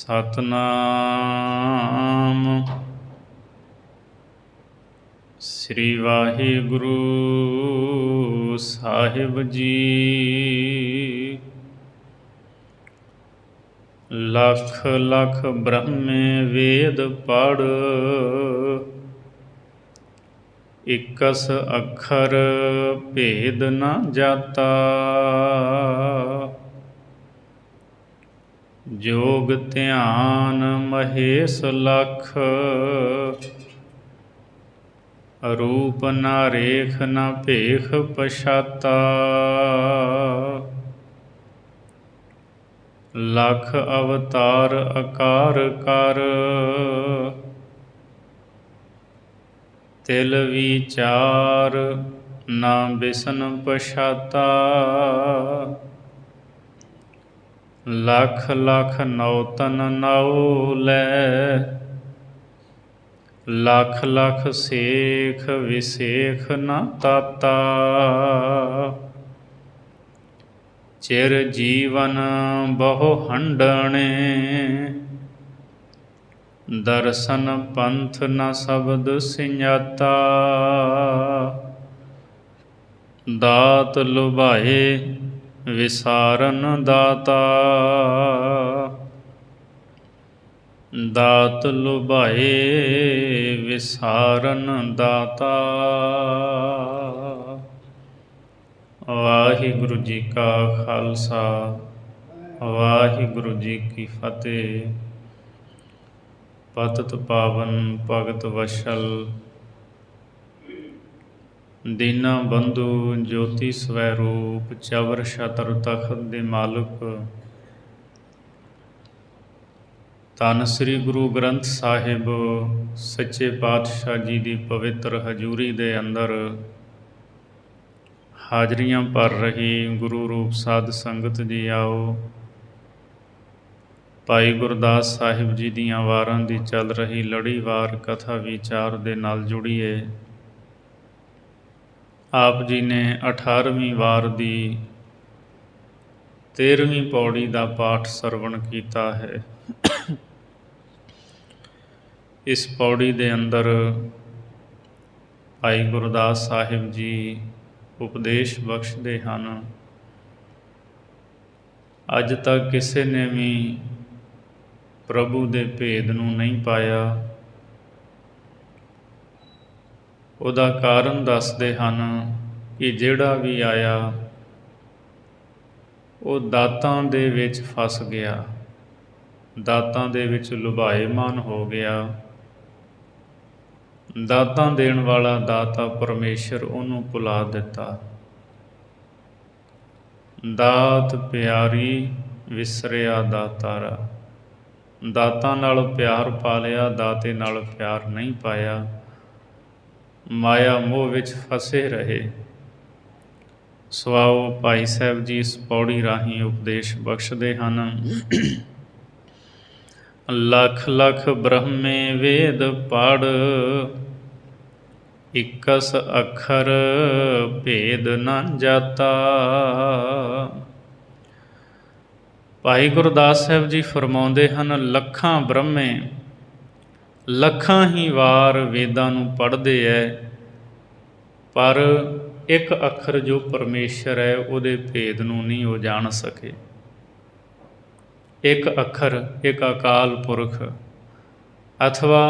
ਸਤਨਾਮ ਸ੍ਰੀ ਵਾਹਿਗੁਰੂ ਸਾਹਿਬ ਜੀ। ਲੱਖ ਲੱਖ ਬ੍ਰਹਮੇ ਵੇਦ ਪੜ੍ਹ, ਇਕਸ ਅੱਖਰ ਭੇਦ ਨ ਜਾਤਾ। ਜੋਗ ਧਿਆਨ ਮਹੇਸ਼ ਲਖ, ਰੂਪ ਨ ਰੇਖ ਨ ਭੇਖ ਪਛਾਤਾ। ਲਖ ਅਵਤਾਰ ਆਕਾਰ ਕਰ, ਤਿਲ ਵਿਚਾਰ ਨਾ ਬਿਸਨ ਪਛਾਤਾ। ਲੱਖ ਲੱਖ ਨੌਤਨ ਨਉ ਲੈ, ਲੱਖ ਲੱਖ ਸੇਖ ਵਿਸੇਖ ਨ ਤਾਤਾ। ਚਿਰ ਜੀਵਨ ਬਹੁ ਹੰਡਣੇ, ਦਰਸ਼ਨ ਪੰਥ ਨ ਸ਼ਬਦ ਸਿੰਜਾਤਾ। ਦਾਤ ਲੁਭਾਏ ਵਿਸਾਰਨ ਦਾਤਾ, ਦਾਤ ਲੁਭਾਏ ਵਿਸਾਰਨ ਦਾਤਾ। ਵਾਹਿਗੁਰੂ ਜੀ ਕਾ ਖਾਲਸਾ, ਵਾਹਿਗੁਰੂ ਜੀ ਕੀ ਫਤਿਹ। ਪਤਿਤ ਪਾਵਨ ਭਗਤ ਵਸ਼ਲ, ਦੀਨਾ ਬੰਧੂ ਜੋਤੀ ਸਵੈ ਰੂਪ, ਚਵਰ ਛਤਰ ਤਖਤ ਦੇ ਮਾਲਕ, ਧੰਨ ਸ੍ਰੀ ਗੁਰੂ ਗ੍ਰੰਥ ਸਾਹਿਬ ਸੱਚੇ ਪਾਤਸ਼ਾਹ ਜੀ ਦੀ ਪਵਿੱਤਰ ਹਜ਼ੂਰੀ ਦੇ ਅੰਦਰ ਹਾਜ਼ਰੀਆਂ ਭਰ ਰਹੀ ਗੁਰੂ ਰੂਪ ਸਾਧ ਸੰਗਤ ਜੀ, ਆਓ ਭਾਈ ਗੁਰਦਾਸ ਸਾਹਿਬ ਜੀ ਦੀਆਂ ਵਾਰਾਂ ਦੀ ਚੱਲ ਰਹੀ ਲੜੀਵਾਰ ਕਥਾ ਵਿਚਾਰ ਦੇ ਨਾਲ ਜੁੜੀਏ। ਆਪ ਜੀ ਨੇ 18ਵੀਂ ਵਾਰ ਦੀ 13ਵੀਂ ਪੌੜੀ ਦਾ ਪਾਠ ਸਰਵਣ ਕੀਤਾ ਹੈ। ਇਸ ਪੌੜੀ ਦੇ ਅੰਦਰ ਭਾਈ ਗੁਰਦਾਸ ਸਾਹਿਬ ਜੀ ਉਪਦੇਸ਼ ਬਖਸ਼ਦੇ ਹਨ। ਅੱਜ ਤੱਕ ਕਿਸੇ ਨੇ ਵੀ ਪ੍ਰਭੂ ਦੇ ਭੇਦ ਨੂੰ ਨਹੀਂ ਪਾਇਆ। ਉਹਦਾ ਕਾਰਨ ਦੱਸਦੇ ਹਨ ਕਿ ਜਿਹੜਾ ਵੀ ਆਇਆ ਉਹ ਦਾਤਾਂ ਦੇ ਵਿੱਚ ਫਸ ਗਿਆ, ਦਾਤਾਂ ਦੇ ਵਿੱਚ ਲੁਭਾਏਮਾਨ ਹੋ ਗਿਆ। ਦਾਤਾਂ ਦੇਣ ਵਾਲਾ ਦਾਤਾ ਪਰਮੇਸ਼ਰ ਉਹਨੂੰ ਭੁਲਾ ਦਿੱਤਾ। ਦਾਤ ਪਿਆਰੀ ਵਿਸਰਿਆ ਦਾਤਾਰਾ, ਦਾਤਾਂ ਨਾਲ ਪਿਆਰ ਪਾ ਲਿਆ, ਦਾਤੇ ਨਾਲ ਪਿਆਰ ਨਹੀਂ ਪਾਇਆ। ਮਾਇਆ ਮੋਹ ਵਿੱਚ ਫਸੇ ਰਹੇ। ਸੋ ਆਓ ਭਾਈ ਸਾਹਿਬ ਜੀ ਇਸ ਪੌੜੀ ਰਾਹੀਂ ਉਪਦੇਸ਼ ਬਖਸ਼ਦੇ ਹਨ। ਲੱਖ ਲੱਖ ਬ੍ਰਹਮੇ ਵੇਦ ਪੜ੍ਹ, ਇਕਸ ਅੱਖਰ ਭੇਦ ਨ ਜਾਤਾ। ਭਾਈ ਗੁਰਦਾਸ ਸਾਹਿਬ ਜੀ ਫਰਮਾਉਂਦੇ ਹਨ, ਲੱਖਾਂ ਬ੍ਰਹਮੇ ਲੱਖਾਂ ਹੀ ਵਾਰ ਵੇਦਾਂ ਨੂੰ ਪੜ੍ਹਦੇ ਹੈ, ਪਰ ਇੱਕ ਅੱਖਰ ਜੋ ਪਰਮੇਸ਼ਰ ਹੈ ਉਹਦੇ ਭੇਦ ਨੂੰ ਨਹੀਂ ਉਹ ਜਾਣ ਸਕੇ। ਇੱਕ ਅੱਖਰ, ਇੱਕ ਅਕਾਲ ਪੁਰਖ, ਅਥਵਾ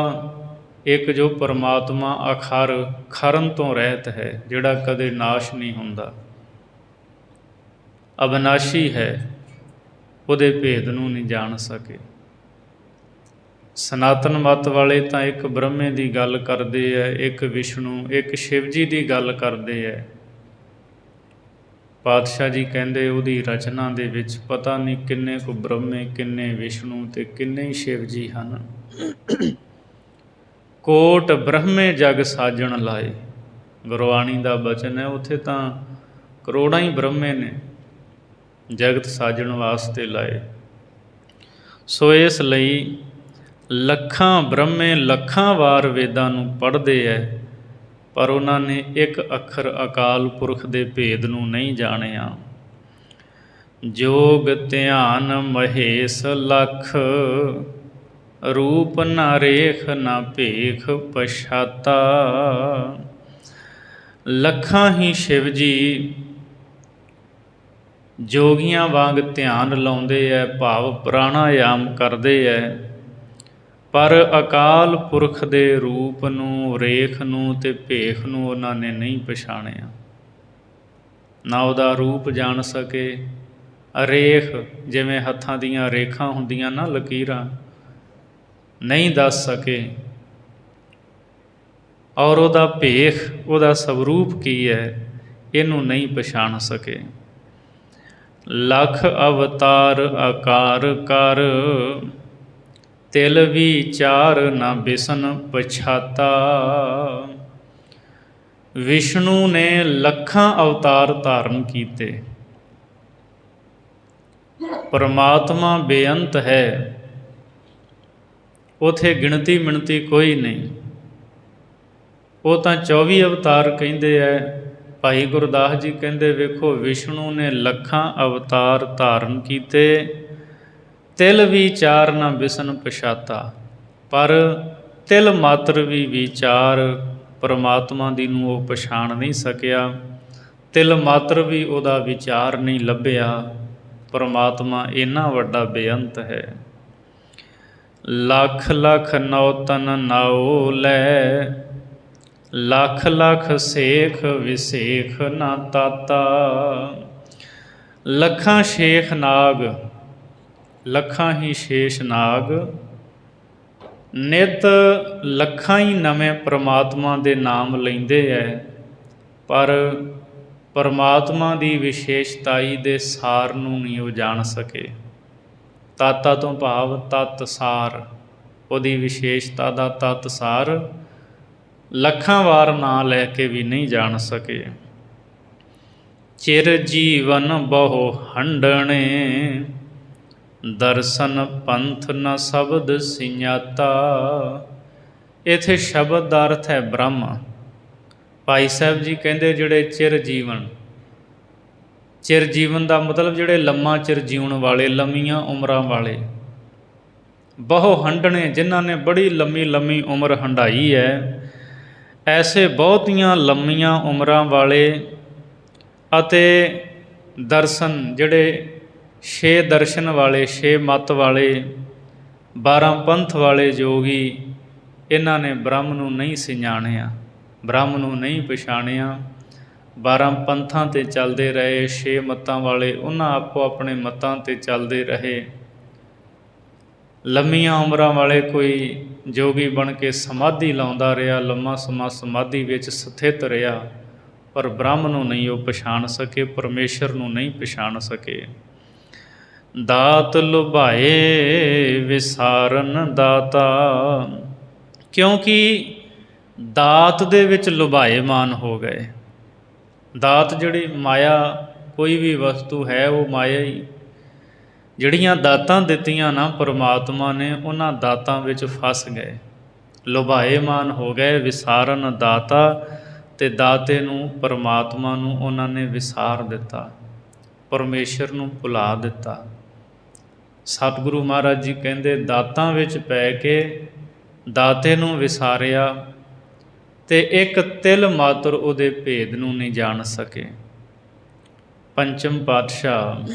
ਇੱਕ ਜੋ ਪਰਮਾਤਮਾ ਅਖਰ, ਖਰਨ ਤੋਂ ਰਹਿਤ ਹੈ, ਜਿਹੜਾ ਕਦੇ ਨਾਸ਼ ਨਹੀਂ ਹੁੰਦਾ, ਅਬਨਾਸ਼ੀ ਹੈ, ਉਹਦੇ ਭੇਦ ਨੂੰ ਨਹੀਂ ਜਾਣ ਸਕੇ। ਸਨਾਤਨ ਮਤ ਵਾਲੇ ਤਾਂ ਇੱਕ ਬ੍ਰਹਮੇ ਦੀ ਗੱਲ ਕਰਦੇ ਹੈ, ਇੱਕ ਵਿਸ਼ਨੂੰ, ਇੱਕ ਸ਼ਿਵ ਜੀ ਦੀ ਗੱਲ ਕਰਦੇ ਹੈ। ਪਾਤਸ਼ਾਹ ਜੀ ਕਹਿੰਦੇ ਉਹਦੀ ਰਚਨਾ ਦੇ ਵਿੱਚ ਪਤਾ ਨਹੀਂ ਕਿੰਨੇ ਕੁ ਬ੍ਰਹਮੇ, ਕਿੰਨੇ ਵਿਸ਼ਨੂੰ ਅਤੇ ਕਿੰਨੇ ਹੀ ਸ਼ਿਵ ਜੀ ਹਨ। ਕੋਟ ਬ੍ਰਹਮੇ ਜਗ ਸਾਜਣ ਲਾਏ, ਗੁਰਬਾਣੀ ਦਾ ਬਚਨ ਹੈ। ਉੱਥੇ ਤਾਂ ਕਰੋੜਾਂ ਹੀ ਬ੍ਰਹਮੇ ਨੇ ਜਗਤ ਸਾਜਣ ਵਾਸਤੇ ਲਾਏ। ਸੋ ਇਸ ਲਈ ਲੱਖਾਂ ਬ੍ਰਹਮੇ ਲੱਖਾਂ ਵਾਰ ਵੇਦਾਂ ਨੂੰ ਪੜ੍ਹਦੇ ਹੈ, ਪਰ ਉਹਨਾਂ ਨੇ ਇੱਕ ਅੱਖਰ ਅਕਾਲ ਪੁਰਖ ਦੇ ਭੇਦ ਨੂੰ ਨਹੀਂ ਜਾਣਿਆ। जोग ध्यान महेश लख, रूप न रेख न भेख पछाता। ਲੱਖਾਂ ਹੀ ਸ਼ਿਵ ਜੀ ਜੋਗੀਆਂ ਵਾਂਗ ਧਿਆਨ ਲਾਉਂਦੇ ਐ, ਭਾਵ ਪ੍ਰਾਣਾਯਾਮ ਕਰਦੇ ਐ, ਪਰ ਅਕਾਲ ਪੁਰਖ ਦੇ ਰੂਪ ਨੂੰ, ਰੇਖ ਨੂੰ ਤੇ ਭੇਖ ਨੂੰ ਉਹਨਾਂ ਨੇ ਨਹੀਂ ਪਛਾਣਿਆ। ਨਾ ਉਹਦਾ ਰੂਪ ਜਾਣ ਸਕੇ, ਰੇਖ ਜਿਵੇਂ ਹੱਥਾਂ ਦੀਆਂ ਰੇਖਾਂ ਹੁੰਦੀਆਂ ਨਾ, ਲਕੀਰਾਂ, ਨਹੀਂ ਦੱਸ ਸਕੇ, ਔਰ ਉਹਦਾ ਭੇਖ, ਉਹਦਾ ਸਵਰੂਪ ਕੀ ਹੈ, ਇਹਨੂੰ ਨਹੀਂ ਪਛਾਣ ਸਕੇ। ਲੱਖ ਅਵਤਾਰ ਆਕਾਰ ਕਰ, ਤਿਲ ਵਿਚਾਰ ਨਾ ਬਿਸਨ ਪਛਾਤਾ। ਵਿਸ਼ਨੂੰ ਨੇ ਲੱਖਾਂ ਅਵਤਾਰ ਧਾਰਨ ਕੀਤੇ, ਪਰਮਾਤਮਾ ਬੇਅੰਤ ਹੈ, ਉਥੇ ਗਿਣਤੀ ਮਿਣਤੀ ਕੋਈ ਨਹੀਂ। ਉਹ ਤਾਂ 24 ਅਵਤਾਰ ਕਹਿੰਦੇ ਐ। ਭਾਈ ਗੁਰਦਾਸ ਜੀ ਕਹਿੰਦੇ, ਵੇਖੋ ਵਿਸ਼ਨੂੰ ਨੇ ਲੱਖਾਂ ਅਵਤਾਰ ਧਾਰਨ ਕੀਤੇ, ਤਿਲ ਵਿਚਾਰ ਨਾ ਬਿਸਨ ਪਛਾਤਾ, ਪਰ ਤਿਲ ਮਾਤਰ ਵੀ ਵਿਚਾਰ ਪਰਮਾਤਮਾ ਦੀ ਨੂੰ ਉਹ ਪਛਾਣ ਨਹੀਂ ਸਕਿਆ, ਤਿਲ ਮਾਤਰ ਵੀ ਉਹਦਾ ਵਿਚਾਰ ਨਹੀਂ ਲੱਭਿਆ। ਪਰਮਾਤਮਾ ਇੰਨਾ ਵੱਡਾ ਬੇਅੰਤ ਹੈ। ਲੱਖ ਲੱਖ ਨੌ ਤਨ ਨਾਉ ਲੈ, ਲੱਖ ਲੱਖ ਸੇਖ ਵਿਸੇਖ ਨਾ ਤਾਤਾ। ਲੱਖਾਂ ਸ਼ੇਖ ਨਾਗ, ਲੱਖਾਂ ਹੀ ਸ਼ੇਸ਼ ਨਾਗ, ਨਿਤ ਲੱਖਾਂ ਹੀ ਨਵੇਂ ਪਰਮਾਤਮਾ ਦੇ ਨਾਮ ਲੈਂਦੇ ਐ, ਪਰ ਪਰਮਾਤਮਾ ਦੀ ਵਿਸ਼ੇਸ਼ਤਾਈ ਦੇ ਸਾਰ ਨੂੰ ਨਹੀਂ ਉਹ ਜਾਣ ਸਕੇ। ਤਾਤਾ ਤੋਂ ਭਾਵ ਤਤ ਸਾਰ, ਉਹਦੀ ਵਿਸ਼ੇਸ਼ਤਾ ਦਾ ਤਤ ਸਾਰ ਲੱਖਾਂ ਵਾਰ ਨਾਂ ਲੈ ਕੇ ਵੀ ਨਹੀਂ ਜਾਣ ਸਕੇ। ਚਿਰ ਜੀਵਨ ਬਹੁ ਹੰਡਣੇ, ਦਰਸ਼ਨ ਪੰਥ ਨ ਸ਼ਬਦ ਸਿਆਤਾ। ਇੱਥੇ ਸ਼ਬਦ ਦਾ ਅਰਥ ਹੈ ਬ੍ਰਹਮ। ਭਾਈ ਸਾਹਿਬ ਜੀ ਕਹਿੰਦੇ, ਜਿਹੜੇ ਚਿਰ ਜੀਵਨ, ਚਿਰ ਜੀਵਨ ਦਾ ਮਤਲਬ ਜਿਹੜੇ ਲੰਮਾ ਚਿਰ ਜਿਉਣ ਵਾਲੇ, ਲੰਮੀਆਂ ਉਮਰਾਂ ਵਾਲੇ। ਬਹੁ ਹੰਡਣੇ, ਜਿਨ੍ਹਾਂ ਨੇ ਬੜੀ ਲੰਮੀ ਲੰਮੀ ਉਮਰ ਹੰਢਾਈ ਹੈ, ਐਸੇ ਬਹੁਤੀਆਂ ਲੰਮੀਆਂ ਉਮਰਾਂ ਵਾਲੇ। ਅਤੇ ਦਰਸ਼ਨ, ਜਿਹੜੇ 6 ਦਰਸ਼ਨ ਵਾਲੇ, 6 ਮੱਤ ਵਾਲੇ, 12 ਪੰਥ ਵਾਲੇ ਜੋਗੀ, ਇਹਨਾਂ ਨੇ ਬ੍ਰਹਮ ਨੂੰ ਨਹੀਂ ਸਿਆਣਿਆ, ਬ੍ਰਹਮ ਨੂੰ ਨਹੀਂ ਪਛਾਣਿਆ। 12 ਪੰਥਾਂ 'ਤੇ ਚੱਲਦੇ ਰਹੇ, 6 ਮੱਤਾਂ ਵਾਲੇ, ਉਹਨਾਂ ਆਪੋ ਆਪਣੇ ਮੱਤਾਂ 'ਤੇ ਚੱਲਦੇ ਰਹੇ। ਲੰਮੀਆਂ ਉਮਰਾਂ ਵਾਲੇ ਕੋਈ ਜੋਗੀ ਬਣ ਕੇ ਸਮਾਧੀ ਲਾਉਂਦਾ ਰਿਹਾ, ਲੰਮਾ ਸਮਾਂ ਸਮਾਧੀ ਵਿੱਚ ਸਥਿਤ ਰਿਹਾ, ਪਰ ਬ੍ਰਹਮ ਨੂੰ ਨਹੀਂ ਉਹ ਪਛਾਣ ਸਕੇ, ਪਰਮੇਸ਼ਰ ਨੂੰ ਨਹੀਂ ਪਛਾਣ ਸਕੇ। ਦਾਤ ਲੁਭਾਏ ਵਿਸਾਰਨ ਦਾਤਾ, ਕਿਉਂਕਿ ਦਾਤ ਦੇ ਵਿੱਚ ਲੁਭਾਏਮਾਨ ਹੋ ਗਏ। ਦਾਤ ਜਿਹੜੀ ਮਾਇਆ, ਕੋਈ ਵੀ ਵਸਤੂ ਹੈ ਉਹ ਮਾਇਆ ਹੀ। ਜਿਹੜੀਆਂ ਦਾਤਾਂ ਦਿੱਤੀਆਂ ਨਾ ਪਰਮਾਤਮਾ ਨੇ, ਉਹਨਾਂ ਦਾਤਾਂ ਵਿੱਚ ਫਸ ਗਏ, ਲੁਭਾਏਮਾਨ ਹੋ ਗਏ। ਵਿਸਾਰਨ ਦਾਤਾ, ਅਤੇ ਦਾਤੇ ਨੂੰ, ਪਰਮਾਤਮਾ ਨੂੰ ਉਹਨਾਂ ਨੇ ਵਿਸਾਰ ਦਿੱਤਾ, ਪਰਮੇਸ਼ਰ ਨੂੰ ਭੁਲਾ ਦਿੱਤਾ। ਸਤਿਗੁਰੂ ਮਹਾਰਾਜ ਜੀ ਕਹਿੰਦੇ, ਦਾਤਾਂ ਵਿੱਚ ਪੈ ਕੇ ਦਾਤੇ ਨੂੰ ਵਿਸਾਰਿਆ, ਅਤੇ ਇੱਕ ਤਿਲ ਮਾਤਰ ਉਹਦੇ ਭੇਦ ਨੂੰ ਨਹੀਂ ਜਾਣ ਸਕੇ। ਪੰਚਮ ਪਾਤਸ਼ਾਹ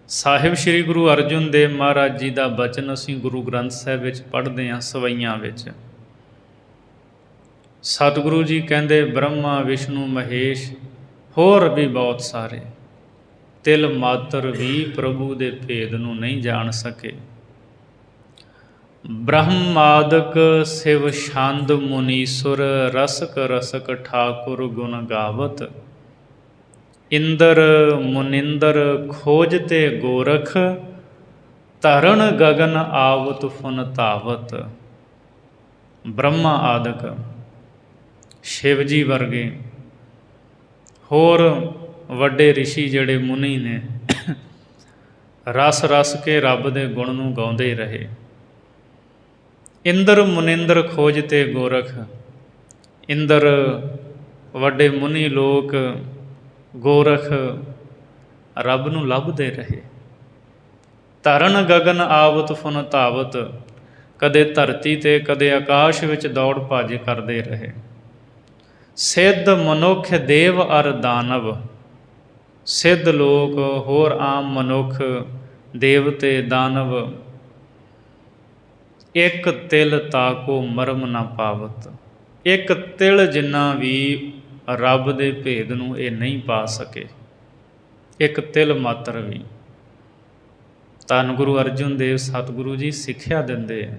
ਸਾਹਿਬ ਸ੍ਰੀ ਗੁਰੂ ਅਰਜਨ ਦੇਵ ਮਹਾਰਾਜ ਜੀ ਦਾ ਬਚਨ ਅਸੀਂ ਗੁਰੂ ਗ੍ਰੰਥ ਸਾਹਿਬ ਵਿੱਚ ਪੜ੍ਹਦੇ ਹਾਂ, ਸਵਈਆਂ ਵਿੱਚ। ਸਤਿਗੁਰੂ ਜੀ ਕਹਿੰਦੇ, ਬ੍ਰਹਮਾ ਵਿਸ਼ਨੂੰ ਮਹੇਸ਼, ਹੋਰ ਵੀ ਬਹੁਤ ਸਾਰੇ, ਤਿਲ ਮਾਤਰ ਵੀ ਪ੍ਰਭੂ ਦੇ ਭੇਦ ਨੂੰ ਨਹੀਂ ਜਾਣ ਸਕੇ। ਬ੍ਰਹਮਾਦਿਕ ਸਿਵ ਛੰਦ ਮੁਨੀਸੁਰ, ਰਸਕ ਰਸਕ ਠਾਕੁਰ ਗੁਣ ਗਾਵਤ। ਇੰਦਰ ਮੁਨਿੰਦਰ ਖੋਜਤੇ ਗੋਰਖ, ਧਰਨ ਗਗਨ ਆਵਤ ਫੁਨ ਧਾਵਤ। ਬ੍ਰਹਮਾ ਆਦਿਕ, ਸ਼ਿਵ ਜੀ ਵਰਗੇ, ਹੋਰ ਵੱਡੇ ਰਿਸ਼ੀ ਜਿਹੜੇ ਮੁਨੀ ਨੇ, ਰਸ ਰਸ ਕੇ ਰੱਬ ਦੇ ਗੁਣ ਨੂੰ ਗਾਉਂਦੇ ਰਹੇ। ਇੰਦਰ ਮੁਨਿੰਦਰ ਖੋਜਤੇ ਗੋਰਖ, ਇੰਦਰ ਵੱਡੇ ਮੁਨੀ ਲੋਕ, ਗੋਰਖ ਰੱਬ ਨੂੰ ਲੱਭਦੇ ਰਹੇ। ਧਰਨ ਗਗਨ ਆਵਤ ਫੁਨ ਧਾਵਤ, ਕਦੇ ਧਰਤੀ 'ਤੇ ਕਦੇ ਆਕਾਸ਼ ਵਿੱਚ ਦੌੜ ਭੱਜ ਕਰਦੇ ਰਹੇ। ਸਿੱਧ ਮਨੁੱਖ ਦੇਵ ਅਰ ਦਾਨਵ, ਸਿੱਧ ਲੋਕ ਹੋਰ ਆਮ ਮਨੁੱਖ ਦੇਵਤੇ ਦਾਨਵ, ਇੱਕ ਤਿਲ ਤਾਕੋ ਮਰਮ ਨਾ ਪਾਵਤ, ਇੱਕ ਤਿਲ ਜਿੰਨਾ ਵੀ ਰੱਬ ਦੇ ਭੇਦ ਨੂੰ ਇਹ ਨਹੀਂ ਪਾ ਸਕੇ, ਇੱਕ ਤਿਲ ਮਾਤਰ ਵੀ। ਧੰਨ ਗੁਰੂ ਅਰਜਨ ਦੇਵ ਸਤਿਗੁਰੂ ਜੀ ਸਿੱਖਿਆ ਦਿੰਦੇ ਹੈ,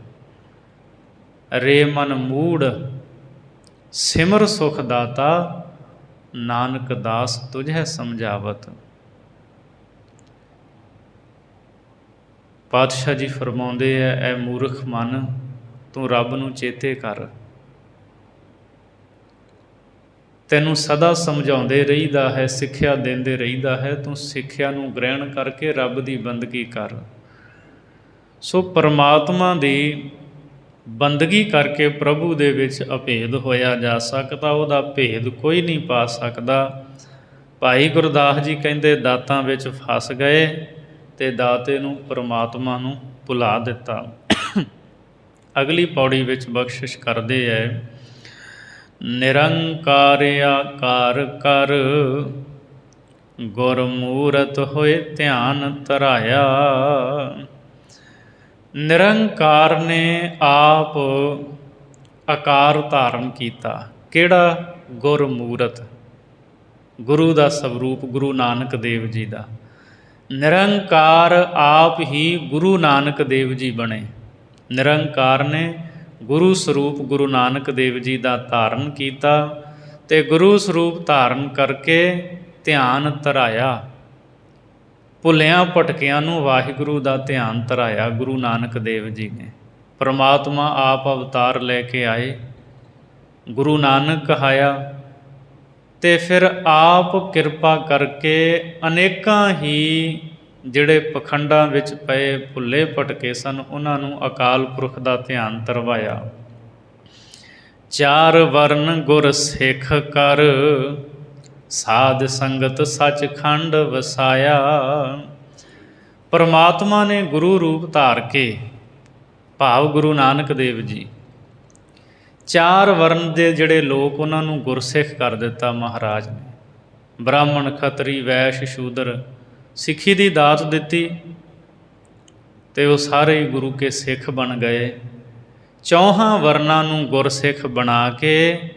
ਰੇ ਮਨ ਮੂੜ ਸਿਮਰ ਸੁਖ ਦਾਤਾ, ਨਾਨਕ ਦਾਸ ਤੁਝੈ ਸਮਝਾਵਤ। ਪਾਤਸ਼ਾਹ ਜੀ ਫਰਮਾਉਂਦੇ ਹੈ, ਐ ਮੂਰਖ ਮਨ, ਤੂੰ ਰੱਬ ਨੂੰ ਚੇਤੇ ਕਰ। ਤੈਨੂੰ ਸਦਾ ਸਮਝਾਉਂਦੇ ਰਹੀਦਾ ਹੈ, ਸਿੱਖਿਆ ਦਿੰਦੇ ਰਹੀਦਾ ਹੈ, ਤੂੰ ਸਿੱਖਿਆ ਨੂੰ ਗ੍ਰਹਿਣ ਕਰਕੇ ਰੱਬ ਦੀ ਬੰਦਗੀ ਕਰ। ਸੋ ਪਰਮਾਤਮਾ ਦੀ ਬੰਦਗੀ ਕਰਕੇ ਪ੍ਰਭੂ ਦੇ ਵਿੱਚ ਅਭੇਦ ਹੋਇਆ ਜਾ ਸਕਦਾ, ਉਹਦਾ ਭੇਦ ਕੋਈ ਨਹੀਂ ਪਾ ਸਕਦਾ। ਭਾਈ ਗੁਰਦਾਸ ਜੀ ਕਹਿੰਦੇ ਦਾਤਾਂ ਵਿੱਚ ਫਸ ਗਏ ਅਤੇ ਦਾਤੇ ਨੂੰ ਪਰਮਾਤਮਾ ਨੂੰ ਭੁਲਾ ਦਿੱਤਾ। ਅਗਲੀ ਪੌੜੀ ਵਿੱਚ ਬਖਸ਼ਿਸ਼ ਕਰਦੇ ਹੈ, ਨਿਰੰਕਾਰ ਆਕਾਰ ਕਰ, ਗੁਰਮੂਰਤ ਹੋਏ ਧਿਆਨ ਧਰਾਇਆ। ਨਿਰੰਕਾਰ ਨੇ ਆਪ ਆਕਾਰ ਧਾਰਨ ਕੀਤਾ। ਕਿਹੜਾ? ਗੁਰਮੂਰਤ, ਗੁਰੂ ਦਾ ਸਵਰੂਪ, ਗੁਰੂ ਨਾਨਕ ਦੇਵ ਜੀ ਦਾ। ਨਿਰੰਕਾਰ ਆਪ ਹੀ ਗੁਰੂ ਨਾਨਕ ਦੇਵ ਜੀ ਬਣੇ। ਨਿਰੰਕਾਰ ਨੇ ਗੁਰੂ ਸਰੂਪ ਗੁਰੂ ਨਾਨਕ ਦੇਵ ਜੀ ਦਾ ਧਾਰਨ ਕੀਤਾ ਅਤੇ ਗੁਰੂ ਸਰੂਪ ਧਾਰਨ ਕਰਕੇ ਧਿਆਨ ਧਰਾਇਆ। ਭੁੱਲਿਆਂ ਭਟਕਿਆਂ ਨੂੰ ਵਾਹਿਗੁਰੂ ਦਾ ਧਿਆਨ ਧਰਾਇਆ ਗੁਰੂ ਨਾਨਕ ਦੇਵ ਜੀ ਨੇ। ਪਰਮਾਤਮਾ ਆਪ ਅਵਤਾਰ ਲੈ ਕੇ ਆਏ, ਗੁਰੂ ਨਾਨਕ ਕਹਾਇਆ, ਅਤੇ ਫਿਰ ਆਪ ਕਿਰਪਾ ਕਰਕੇ ਅਨੇਕਾਂ ਹੀ ਜਿਹੜੇ ਪਖੰਡਾਂ ਵਿੱਚ ਪਏ ਭੁੱਲੇ ਭਟਕੇ ਸਨ, ਉਹਨਾਂ ਨੂੰ ਅਕਾਲ ਪੁਰਖ ਦਾ ਧਿਆਨ ਧਰਵਾਇਆ। ਚਾਰ ਵਰਨ ਗੁਰ ਸਿੱਖ ਕਰ, ਸਾਧ ਸੰਗਤ ਸੱਚਖੰਡ ਵਸਾਇਆ। ਪਰਮਾਤਮਾ ਨੇ ਗੁਰੂ ਰੂਪ ਧਾਰ ਕੇ, ਭਾਵ ਗੁਰੂ ਨਾਨਕ ਦੇਵ ਜੀ, ਚਾਰ ਵਰਨ ਦੇ ਜਿਹੜੇ ਲੋਕ ਉਹਨਾਂ ਨੂੰ ਗੁਰਸਿੱਖ ਕਰ ਦਿੱਤਾ ਮਹਾਰਾਜ ਨੇ। ਬ੍ਰਾਹਮਣ, ਖੱਤਰੀ, ਵੈਸ਼, ਸ਼ੂਦਰ, ਸਿੱਖੀ ਦੀ ਦਾਤ ਦਿੱਤੀ ਅਤੇ ਉਹ ਸਾਰੇ ਗੁਰੂ ਕੇ ਸਿੱਖ ਬਣ ਗਏ। ਚੌਹਾਂ ਵਰਨਾਂ ਨੂੰ ਗੁਰਸਿੱਖ ਬਣਾ ਕੇ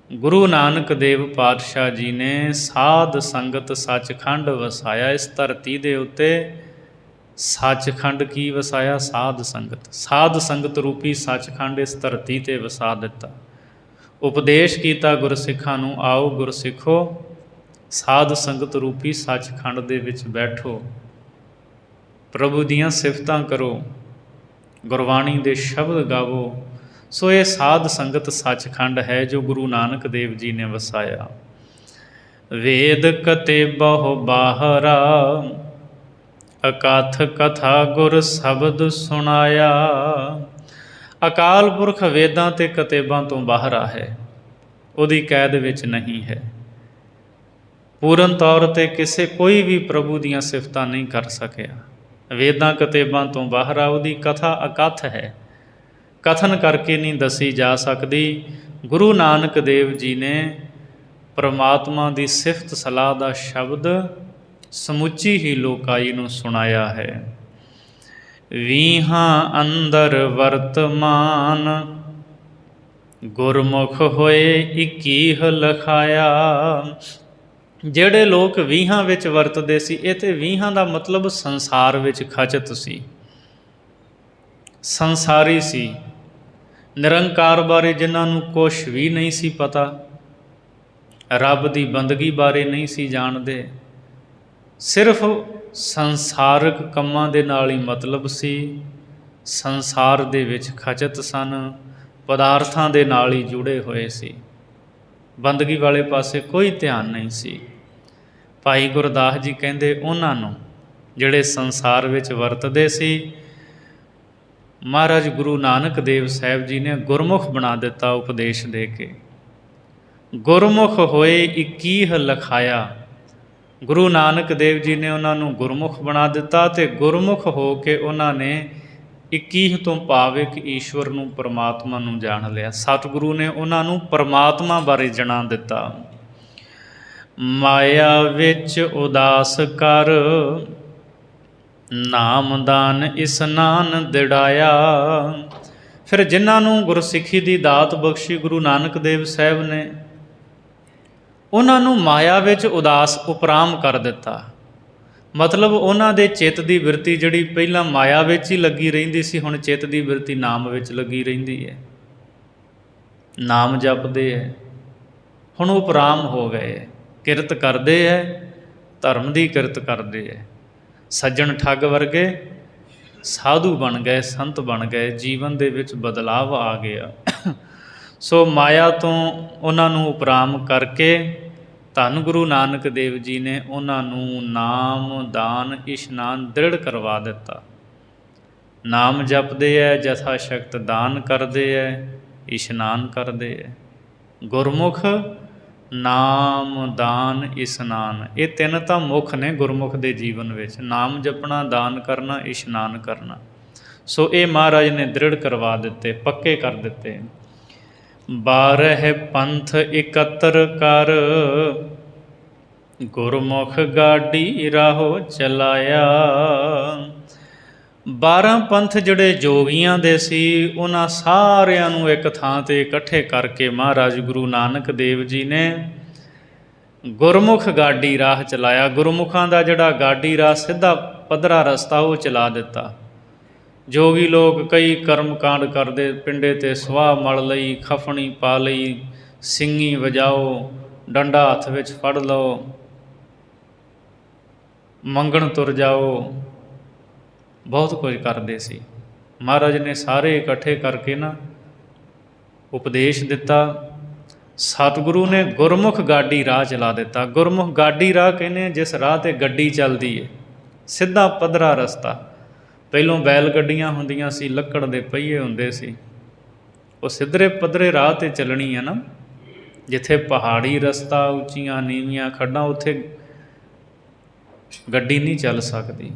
ਗੁਰੂ ਨਾਨਕ ਦੇਵ ਪਾਤਸ਼ਾਹ ਜੀ ਨੇ ਸਾਧ ਸੰਗਤ ਸੱਚਖੰਡ ਵਸਾਇਆ। ਇਸ ਧਰਤੀ ਦੇ ਉੱਤੇ ਸੱਚਖੰਡ ਕੀ ਵਸਾਇਆ? ਸਾਧ ਸੰਗਤ। ਸਾਧ ਸੰਗਤ ਰੂਪੀ ਸੱਚਖੰਡ ਇਸ ਧਰਤੀ 'ਤੇ ਵਸਾ ਦਿੱਤਾ। ਉਪਦੇਸ਼ ਕੀਤਾ ਗੁਰਸਿੱਖਾਂ ਨੂੰ, ਆਓ ਗੁਰਸਿੱਖੋ, ਸਾਧ ਸੰਗਤ ਰੂਪੀ ਸੱਚਖੰਡ ਦੇ ਵਿੱਚ ਬੈਠੋ, ਪ੍ਰਭੂ ਦੀਆਂ ਸਿਫਤਾਂ ਕਰੋ, ਗੁਰਬਾਣੀ ਦੇ ਸ਼ਬਦ ਗਾਵੋ। ਸੋ ਇਹ ਸਾਧ ਸੰਗਤ ਸੱਚਖੰਡ ਹੈ ਜੋ ਗੁਰੂ ਨਾਨਕ ਦੇਵ ਜੀ ਨੇ ਵਸਾਇਆ। ਵੇਦ ਕਤੇ ਬਹੁ ਬਾਹਰਾ, ਅਕਥ ਕਥਾ ਗੁਰ ਸ਼ਬਦ ਸੁਣਾਇਆ। ਅਕਾਲ ਪੁਰਖ ਵੇਦਾਂ ਅਤੇ ਕਤੇਬਾਂ ਤੋਂ ਬਾਹਰਾ ਹੈ, ਉਹਦੀ ਕੈਦ ਵਿੱਚ ਨਹੀਂ ਹੈ। ਪੂਰਨ ਤੌਰ 'ਤੇ ਕੋਈ ਵੀ ਪ੍ਰਭੂ ਦੀਆਂ ਸਿਫਤਾਂ ਨਹੀਂ ਕਰ ਸਕਿਆ। ਵੇਦਾਂ ਕਤੇਬਾਂ ਤੋਂ ਬਾਹਰਾ, ਉਹਦੀ ਕਥਾ ਅਕਥ ਹੈ, ਕਥਨ ਕਰਕੇ ਨਹੀਂ ਦੱਸੀ ਜਾ ਸਕਦੀ। ਗੁਰੂ ਨਾਨਕ ਦੇਵ ਜੀ ਨੇ ਪਰਮਾਤਮਾ ਦੀ ਸਿਫਤ ਸਲਾਹ ਦਾ ਸ਼ਬਦ ਸਮੁੱਚੀ ਹੀ ਲੋਕਾਈ ਨੂੰ ਸੁਣਾਇਆ ਹੈ। ਵੀਹਾਂ ਅੰਦਰ ਵਰਤਮਾਨ, ਗੁਰਮੁਖ ਹੋਏ ਇੱਕੀਹ ਲਖਾਇਆ। ਜਿਹੜੇ ਲੋਕ ਵੀਹਾਂ ਵਿੱਚ ਵਰਤਦੇ ਸੀ, ਇਹ ਤੇ ਵੀਹਾਂ ਦਾ ਮਤਲਬ ਸੰਸਾਰ ਵਿੱਚ ਖਚਤ ਸੀ, ਸੰਸਾਰੀ ਸੀ। ਨਿਰੰਕਾਰ ਬਾਰੇ ਜਿਨ੍ਹਾਂ ਨੂੰ ਕੁਛ ਵੀ ਨਹੀਂ ਸੀ ਪਤਾ, ਰੱਬ ਦੀ ਬੰਦਗੀ ਬਾਰੇ ਨਹੀਂ ਸੀ ਜਾਣਦੇ, ਸਿਰਫ ਸੰਸਾਰਕ ਕੰਮਾਂ ਦੇ ਨਾਲ ਹੀ ਮਤਲਬ ਸੀ, ਸੰਸਾਰ ਦੇ ਵਿੱਚ ਖਚਤ ਸਨ, ਪਦਾਰਥਾਂ ਦੇ ਨਾਲ ਹੀ ਜੁੜੇ ਹੋਏ ਸੀ, ਬੰਦਗੀ ਵਾਲੇ ਪਾਸੇ ਕੋਈ ਧਿਆਨ ਨਹੀਂ ਸੀ। ਭਾਈ ਗੁਰਦਾਸ ਜੀ ਕਹਿੰਦੇ ਉਹਨਾਂ ਨੂੰ ਜਿਹੜੇ ਸੰਸਾਰ ਵਿੱਚ ਵਰਤਦੇ ਸੀ, ਮਹਾਰਾਜ ਗੁਰੂ ਨਾਨਕ ਦੇਵ ਸਾਹਿਬ ਜੀ ਨੇ ਗੁਰਮੁਖ ਬਣਾ ਦਿੱਤਾ ਉਪਦੇਸ਼ ਦੇ ਕੇ। ਗੁਰਮੁਖ ਹੋਏ ਇੱਕੀਹ ਲਖਾਇਆ। ਗੁਰੂ ਨਾਨਕ ਦੇਵ ਜੀ ਨੇ ਉਹਨਾਂ ਨੂੰ ਗੁਰਮੁਖ ਬਣਾ ਦਿੱਤਾ ਅਤੇ ਗੁਰਮੁਖ ਹੋ ਕੇ ਉਹਨਾਂ ਨੇ 21 ਤੋਂ ਭਾਵ ਇੱਕ ਈਸ਼ਵਰ ਨੂੰ, ਪਰਮਾਤਮਾ ਨੂੰ ਜਾਣ ਲਿਆ। ਸਤਿਗੁਰੂ ਨੇ ਉਹਨਾਂ ਨੂੰ ਪਰਮਾਤਮਾ ਬਾਰੇ ਜਣਾ ਦਿੱਤਾ। ਮਾਇਆ ਵਿੱਚ ਉਦਾਸ ਕਰ, ਨਾਮਦਾਨ ਇਸਨਾਨ ਦਿੜਾਇਆ। ਫਿਰ ਜਿਨ੍ਹਾਂ ਨੂੰ ਗੁਰਸਿੱਖੀ ਦੀ ਦਾਤ ਬਖਸ਼ੀ ਗੁਰੂ ਨਾਨਕ ਦੇਵ ਸਾਹਿਬ ਨੇ, ਉਹਨਾਂ ਨੂੰ ਮਾਇਆ ਵਿੱਚ ਉਦਾਸ ਉਪਰਾਮ ਕਰ ਦਿੱਤਾ। ਮਤਲਬ ਉਹਨਾਂ ਦੇ ਚਿੱਤ ਦੀ ਬਿਰਤੀ ਜਿਹੜੀ ਪਹਿਲਾਂ ਮਾਇਆ ਵਿੱਚ ਹੀ ਲੱਗੀ ਰਹਿੰਦੀ ਸੀ, ਹੁਣ ਚਿੱਤ ਦੀ ਬਿਰਤੀ ਨਾਮ ਵਿੱਚ ਲੱਗੀ ਰਹਿੰਦੀ ਹੈ, ਨਾਮ ਜਪਦੇ ਹੈ। ਹੁਣ ਉਪਰਾਮ ਹੋ ਗਏ, ਕਿਰਤ ਕਰਦੇ ਹੈ, ਧਰਮ ਦੀ ਕਿਰਤ ਕਰਦੇ ਹੈ। ਸੱਜਣ ਠੱਗ ਵਰਗੇ ਸਾਧੂ ਬਣ ਗਏ, ਸੰਤ ਬਣ ਗਏ, ਜੀਵਨ ਦੇ ਵਿੱਚ ਬਦਲਾਵ ਆ ਗਿਆ। ਸੋ ਮਾਇਆ ਤੋਂ ਉਹਨਾਂ ਨੂੰ ਉਪਰਾਮ ਕਰਕੇ ਧੰਨ ਗੁਰੂ ਨਾਨਕ ਦੇਵ ਜੀ ਨੇ ਉਹਨਾਂ ਨੂੰ ਨਾਮ ਦਾਨ ਇਸ਼ਨਾਨ ਦ੍ਰਿੜ ਕਰਵਾ ਦਿੱਤਾ। ਨਾਮ ਜਪਦੇ ਹੈ, ਜਥਾ ਸ਼ਕਤ ਦਾਨ ਕਰਦੇ ਹੈ, ਇਸ਼ਨਾਨ ਕਰਦੇ ਹੈ। ਗੁਰਮੁਖ ਨਾਮ ਦਾਨ ਇਸ਼ਨਾਨ, ਇਹ ਤਿੰਨ ਤਾਂ ਮੁੱਖ ਨੇ ਗੁਰਮੁਖ ਦੇ ਜੀਵਨ ਵਿੱਚ, ਨਾਮ ਜਪਣਾ, ਦਾਨ ਕਰਨਾ, ਇਸ਼ਨਾਨ ਕਰਨਾ। ਸੋ ਇਹ ਮਹਾਰਾਜ ਨੇ ਦ੍ਰਿੜ ਕਰਵਾ ਦਿੱਤੇ, ਪੱਕੇ ਕਰ ਦਿੱਤੇ। 12 ਪੰਥ ਇਕੱਤਰ ਕਰ, ਗੁਰਮੁਖ ਗਾਡੀ ਰਾਹੋ ਚਲਾਇਆ। 12 ਪੰਥ ਜਿਹੜੇ ਜੋਗੀਆਂ ਦੇ ਸੀ, ਉਹਨਾਂ ਸਾਰਿਆਂ ਨੂੰ ਇੱਕ ਥਾਂ 'ਤੇ ਇਕੱਠੇ ਕਰਕੇ ਮਹਾਰਾਜ ਗੁਰੂ ਨਾਨਕ ਦੇਵ ਜੀ ਨੇ ਗੁਰਮੁਖ ਗਾਡੀ ਰਾਹ ਚਲਾਇਆ। ਗੁਰਮੁਖਾਂ ਦਾ ਜਿਹੜਾ ਗਾਡੀ ਰਾਹ ਸਿੱਧਾ ਪੱਧਰਾ ਰਸਤਾ, ਉਹ ਚਲਾ ਦਿੱਤਾ। ਜੋਗੀ ਲੋਕ ਕਈ ਕਰਮ ਕਾਂਡ ਕਰਦੇ, ਪਿੰਡੇ 'ਤੇ ਸਵਾਹ ਮਲ ਲਈ, ਖਫਣੀ ਪਾ ਲਈ, ਸਿੰਗੀ ਵਜਾਓ, ਡੰਡਾ ਹੱਥ ਵਿੱਚ ਫੜ ਲਓ, ਮੰਗਣ ਤੁਰ ਜਾਓ, ਬਹੁਤ ਕੁਝ ਕਰਦੇ ਸੀ। ਮਹਾਰਾਜ ਨੇ ਸਾਰੇ ਇਕੱਠੇ ਕਰਕੇ ਨਾ ਉਪਦੇਸ਼ ਦਿੱਤਾ। ਸਤਿਗੁਰੂ ਨੇ ਗੁਰਮੁਖ ਗਾਡੀ ਰਾਹ ਚਲਾ ਦਿੱਤਾ। ਗੁਰਮੁਖ ਗਾਡੀ ਰਾਹ ਕਹਿੰਦੇ ਜਿਸ ਰਾਹ 'ਤੇ ਗੱਡੀ ਚੱਲਦੀ ਹੈ, ਸਿੱਧਾ ਪੱਧਰਾ ਰਸਤਾ। ਪਹਿਲੋਂ ਬੈਲ ਗੱਡੀਆਂ ਹੁੰਦੀਆਂ ਸੀ, ਲੱਕੜ ਦੇ ਪਹੀਏ ਹੁੰਦੇ ਸੀ। ਉਹ ਸਿੱਧਰੇ ਪੱਧਰੇ ਰਾਹ 'ਤੇ ਚੱਲਣੀ ਹੈ ਨਾ। ਜਿੱਥੇ ਪਹਾੜੀ ਰਸਤਾ, ਉੱਚੀਆਂ ਨੀਵੀਆਂ ਖੱਡਾਂ, ਉੱਥੇ ਗੱਡੀ ਨਹੀਂ ਚੱਲ ਸਕਦੀ।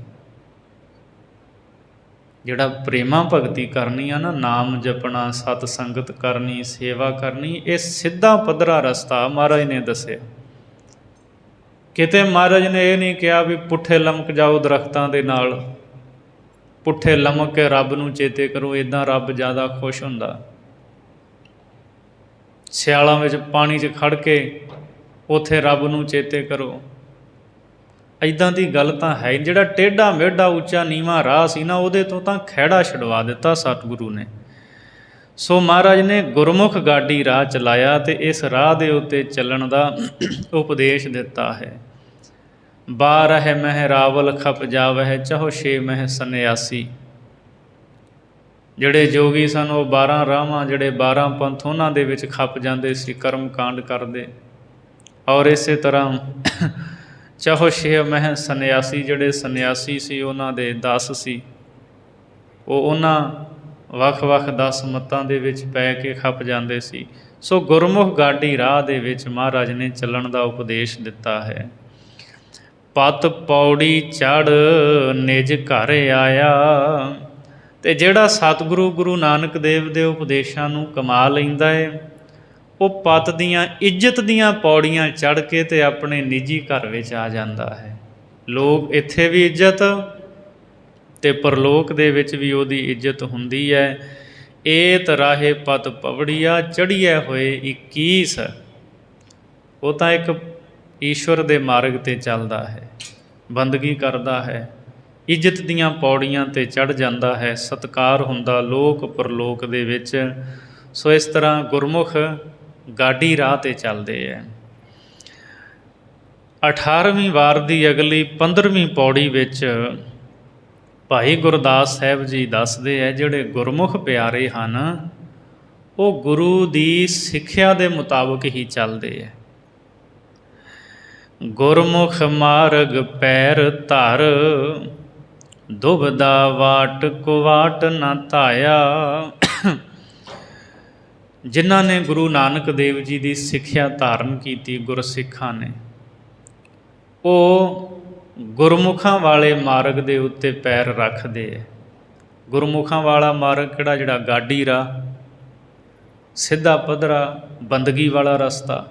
ਜਿਹੜਾ ਪ੍ਰੇਮਾ ਭਗਤੀ ਕਰਨੀ ਆ ਨਾ, ਨਾਮ ਜਪਣਾ, ਸਤ ਸੰਗਤ ਕਰਨੀ, ਸੇਵਾ ਕਰਨੀ, ਇਹ ਸਿੱਧਾ ਪੱਧਰਾ ਰਸਤਾ ਮਹਾਰਾਜ ਨੇ ਦੱਸਿਆ। ਕਿਤੇ ਮਹਾਰਾਜ ਨੇ ਇਹ ਨਹੀਂ ਕਿਹਾ ਵੀ ਪੁੱਠੇ ਲਮਕ ਜਾਓ ਦਰਖਤਾਂ ਦੇ ਨਾਲ, ਪੁੱਠੇ ਲਮਕ ਕੇ ਰੱਬ ਨੂੰ ਚੇਤੇ ਕਰੋ, ਇੱਦਾਂ ਰੱਬ ਜ਼ਿਆਦਾ ਖੁਸ਼ ਹੁੰਦਾ। ਸਿਆਲਾਂ ਵਿੱਚ ਪਾਣੀ 'ਚ ਖੜ੍ਹ ਕੇ ਉੱਥੇ ਰੱਬ ਨੂੰ ਚੇਤੇ ਕਰੋ, ਇੱਦਾਂ ਦੀ ਗੱਲ ਤਾਂ ਹੈ। ਜਿਹੜਾ ਟੇਢਾ ਮੇਢਾ ਉੱਚਾ ਨੀਵਾਂ ਰਾਹ ਸੀ ਨਾ, ਉਹਦੇ ਤੋਂ ਤਾਂ ਖਹਿੜਾ ਛਡਵਾ ਦਿੱਤਾ ਸਤਿਗੁਰੂ ਨੇ। ਸੋ ਮਹਾਰਾਜ ਨੇ ਗੁਰਮੁਖ ਗਾਡੀ ਰਾਹ ਚਲਾਇਆ ਅਤੇ ਇਸ ਰਾਹ ਦੇ ਉੱਤੇ ਚੱਲਣ ਦਾ ਉਪਦੇਸ਼ ਦਿੱਤਾ ਹੈ। 12 ਮਹਿ ਰਾਵਲ ਖਪ ਜਾਵਹਿ, ਚਹੋ 6 ਮਹਿ ਸੰਨਿਆਸੀ। ਜਿਹੜੇ ਜੋਗੀ ਸਨ, ਉਹ 12 ਰਾਹਾਂ, ਜਿਹੜੇ 12 ਪੰਥ, ਉਹਨਾਂ ਦੇ ਵਿੱਚ ਖਪ ਜਾਂਦੇ ਸੀ, ਕਰਮ ਕਾਂਡ ਕਰਦੇ। ਔਰ ਇਸੇ ਤਰ੍ਹਾਂ ਚਹੋ 6 ਮਹਿ ਸੰਨਿਆਸੀ, ਜਿਹੜੇ ਸੰਨਿਆਸੀ ਸੀ ਉਹਨਾਂ ਦੇ 10 ਸੀ, ਉਹ ਉਹਨਾਂ ਵੱਖ-ਵੱਖ 10 ਮੱਤਾਂ ਦੇ ਵਿੱਚ ਪੈ ਕੇ ਖਪ ਜਾਂਦੇ ਸੀ। ਸੋ ਗੁਰਮੁਖ ਗਾਡੀ ਰਾਹ ਦੇ ਵਿੱਚ ਮਹਾਰਾਜ ਨੇ ਚੱਲਣ ਦਾ ਉਪਦੇਸ਼ ਦਿੱਤਾ ਹੈ। ਪਤ ਪੌੜੀ ਚੜ੍ਹ ਨਿਜ ਘਰ ਆਇਆ। ਅਤੇ ਜਿਹੜਾ ਸਤਿਗੁਰੂ ਗੁਰੂ ਨਾਨਕ ਦੇਵ ਦੇ ਉਪਦੇਸ਼ਾਂ ਨੂੰ ਕਮਾ ਲੈਂਦਾ ਹੈ, ਉਹ ਪਤ ਦੀਆਂ ਇੱਜ਼ਤ ਦੀਆਂ ਪੌੜੀਆਂ ਚੜ੍ਹ ਕੇ ਅਤੇ ਆਪਣੇ ਨਿੱਜੀ ਘਰ ਵਿੱਚ ਆ ਜਾਂਦਾ ਹੈ। ਲੋਕ ਇੱਥੇ ਵੀ ਇੱਜ਼ਤ ਅਤੇ ਪਰਲੋਕ ਦੇ ਵਿੱਚ ਵੀ ਉਹਦੀ ਇੱਜ਼ਤ ਹੁੰਦੀ ਹੈ। ਏਤ ਰਾਹੇ ਪਤ ਪਵੜੀਆ, ਚੜ੍ਹੀਏ ਹੋਏ 21। ਉਹ ਤਾਂ ਇੱਕ ਈਸ਼ਵਰ ਦੇ ਮਾਰਗ 'ਤੇ ਚੱਲਦਾ ਹੈ, ਬੰਦਗੀ ਕਰਦਾ ਹੈ, ਇੱਜ਼ਤ ਦੀਆਂ ਪੌੜੀਆਂ 'ਤੇ ਚੜ੍ਹ ਜਾਂਦਾ ਹੈ, ਸਤਿਕਾਰ ਹੁੰਦਾ ਲੋਕ ਪਰਲੋਕ ਦੇ ਵਿੱਚ। ਸੋ ਇਸ ਤਰ੍ਹਾਂ ਗੁਰਮੁਖ ਗਾਡੀ ਰਾਹ 'ਤੇ ਚੱਲਦੇ ਹੈ। 18ਵੀਂ ਵਾਰ ਦੀ ਅਗਲੀ 15ਵੀਂ ਪੌੜੀ ਵਿੱਚ ਭਾਈ ਗੁਰਦਾਸ ਸਾਹਿਬ ਜੀ ਦੱਸਦੇ ਹੈ, ਜਿਹੜੇ ਗੁਰਮੁਖ ਪਿਆਰੇ ਹਨ ਉਹ ਗੁਰੂ ਦੀ ਸਿੱਖਿਆ ਦੇ ਮੁਤਾਬਕ ਹੀ ਚੱਲਦੇ ਹੈ। ਗੁਰਮੁਖ ਮਾਰਗ ਪੈਰ ਧਰ, ਦੁਬਦਾ ਵਾਟ ਕੁਵਾਟ ਨਾ ਧਾਇਆ। ਜਿਨ੍ਹਾਂ ਨੇ ਗੁਰੂ ਨਾਨਕ ਦੇਵ ਜੀ ਦੀ ਸਿੱਖਿਆ ਧਾਰਨ ਕੀਤੀ, ਗੁਰਸਿੱਖਾਂ ਨੇ, ਉਹ ਗੁਰਮੁਖਾਂ ਵਾਲੇ ਮਾਰਗ ਦੇ ਉੱਤੇ ਪੈਰ ਰੱਖਦੇ ਹੈ। ਗੁਰਮੁਖਾਂ ਵਾਲਾ ਮਾਰਗ ਕਿਹੜਾ? ਜਿਹੜਾ ਗਾਡੀ ਰਾਹ, ਸਿੱਧਾ ਪੱਧਰਾ ਬੰਦਗੀ ਵਾਲਾ ਰਸਤਾ।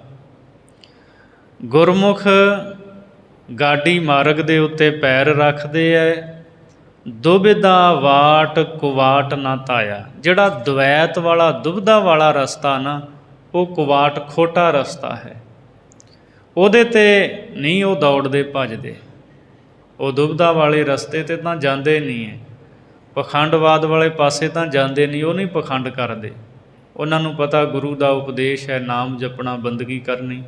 ਗੁਰਮੁਖ ਗਾਡੀ ਮਾਰਗ ਦੇ ਉੱਤੇ ਪੈਰ ਰੱਖਦੇ ਹੈ। ਦੁਬਿਧਾ ਵਾਟ ਕੁਵਾਟ ਨਾ ਧਾਇਆ। ਜਿਹੜਾ ਦੁਵੈਤ ਵਾਲਾ ਦੁਬਿਧਾ ਵਾਲਾ ਰਸਤਾ ਨਾ, ਉਹ ਕੁਵਾਟ ਖੋਟਾ ਰਸਤਾ ਹੈ। ਉਹਦੇ 'ਤੇ ਨਹੀਂ ਉਹ ਦੌੜਦੇ ਭੱਜਦੇ। ਉਹ ਦੁਬਿਧਾ ਵਾਲੇ ਰਸਤੇ 'ਤੇ ਤਾਂ ਜਾਂਦੇ ਨਹੀਂ ਹੈ। ਪਖੰਡਵਾਦ ਵਾਲੇ ਪਾਸੇ ਤਾਂ ਜਾਂਦੇ ਨਹੀਂ, ਉਹ ਨਹੀਂ ਪਖੰਡ ਕਰਦੇ। ਉਹਨਾਂ ਨੂੰ ਪਤਾ ਗੁਰੂ ਦਾ ਉਪਦੇਸ਼ ਹੈ, ਨਾਮ ਜਪਣਾ, ਬੰਦਗੀ ਕਰਨੀ।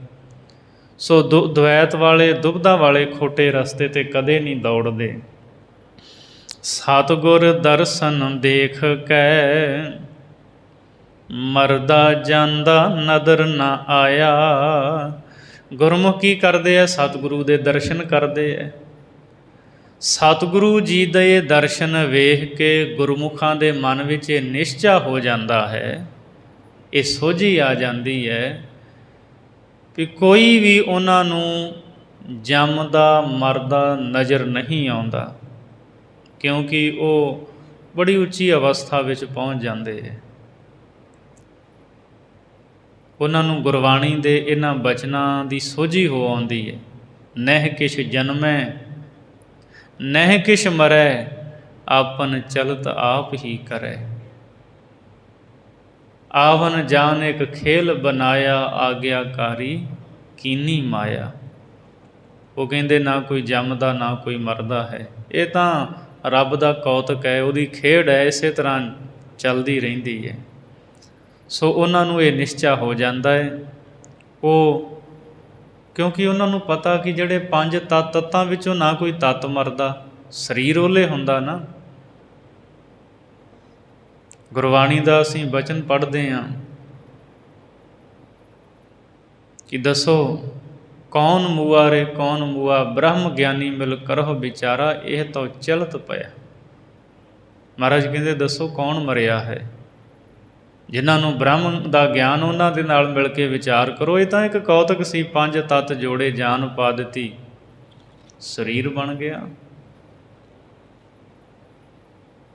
ਸੋ ਦੁਵੈਤ ਵਾਲੇ ਦੁਬਿਧਾ ਵਾਲੇ ਖੋਟੇ ਰਸਤੇ 'ਤੇ ਕਦੇ ਨਹੀਂ ਦੌੜਦੇ। ਸਤਿਗੁਰ ਦਰਸ਼ਨ ਦੇਖ ਕੈ ਮਰਦਾ ਜਾਂਦਾ ਨਦਰ ਨਾ ਆਇਆ। ਗੁਰਮੁਖ ਕੀ ਕਰਦੇ ਆ? ਸਤਿਗੁਰੂ ਦੇ ਦਰਸ਼ਨ ਕਰਦੇ ਹੈ। ਸਤਿਗੁਰੂ ਜੀ ਦੇ ਦਰਸ਼ਨ ਵੇਖ ਕੇ ਗੁਰਮੁਖਾਂ ਦੇ ਮਨ ਵਿੱਚ ਇਹ ਨਿਸ਼ਚਾ ਹੋ ਜਾਂਦਾ ਹੈ, ਇਹ ਸੋਝੀ ਆ ਜਾਂਦੀ ਹੈ ਵੀ ਕੋਈ ਵੀ ਉਹਨਾਂ ਨੂੰ ਜੰਮਦਾ ਮਰਦਾ ਨਜ਼ਰ ਨਹੀਂ ਆਉਂਦਾ, ਕਿਉਂਕਿ ਉਹ ਬੜੀ ਉੱਚੀ ਅਵਸਥਾ ਵਿੱਚ ਪਹੁੰਚ ਜਾਂਦੇ ਹੈ। ਉਹਨਾਂ ਨੂੰ ਗੁਰਬਾਣੀ ਦੇ ਇਹਨਾਂ ਬਚਨਾਂ ਦੀ ਸੋਝੀ ਹੋ ਆਉਂਦੀ ਹੈ। ਨਹਿ ਕਿਛ ਜਨਮੈ ਨਹਿ ਕਿਛ ਮਰੈ, ਆਪਨ ਚਲਤ ਆਪ ਹੀ ਕਰੈ। ਆਵਨ ਜਾਨ ਇੱਕ ਖੇਲ ਬਨਾਇਆ, ਆਗਿਆਕਾਰੀ ਕੀਨੀ ਮਾਇਆ। ਉਹ ਕਹਿੰਦੇ ਨਾ ਕੋਈ ਜੰਮਦਾ ਨਾ ਕੋਈ ਮਰਦਾ ਹੈ, ਇਹ ਤਾਂ ਰੱਬ ਦਾ ਕੌਤਕ ਹੈ, ਉਹਦੀ ਖੇਡ ਹੈ, ਇਸੇ ਤਰ੍ਹਾਂ ਚੱਲਦੀ ਰਹਿੰਦੀ ਹੈ। ਸੋ ਉਹਨਾਂ ਨੂੰ ਇਹ ਨਿਸ਼ਚਾ ਹੋ ਜਾਂਦਾ ਹੈ। ਉਹ ਕਿਉਂਕਿ ਉਹਨਾਂ ਨੂੰ ਪਤਾ ਕਿ ਜਿਹੜੇ ਪੰਜ ਤੱਤਾਂ ਵਿੱਚੋਂ ਨਾ ਕੋਈ ਤੱਤ ਮਰਦਾ, ਸਰੀਰ ਉਹਲੇ ਹੁੰਦਾ ਨਾ। ਗੁਰਬਾਣੀ ਦਾ ਅਸੀਂ ਬਚਨ ਪੜ੍ਹਦੇ ਹਾਂ ਕਿ ਦੱਸੋ ਕੌਣ ਮੂਆ ਰੇ ਕੌਣ ਮੂਆ, ਬ੍ਰਹਮ ਗਿਆਨੀ ਮਿਲ ਕਰਹੁ ਵਿਚਾਰਾ, ਇਹ ਤਾਂ ਚਲਤ ਪਿਆ। ਮਹਾਰਾਜ ਕਹਿੰਦੇ ਦੱਸੋ ਕੌਣ ਮਰਿਆ ਹੈ? ਜਿਨ੍ਹਾਂ ਨੂੰ ਬ੍ਰਹਮ ਦਾ ਗਿਆਨ, ਉਹਨਾਂ ਦੇ ਨਾਲ ਮਿਲ ਕੇ ਵਿਚਾਰ ਕਰੋ। ਇਹ ਤਾਂ ਇੱਕ ਕੌਤਕ ਸੀ, ਪੰਜ ਤੱਤ ਜੋੜੇ ਜਾਨ ਪਾ ਦਿੱਤੀ, ਸਰੀਰ ਬਣ ਗਿਆ।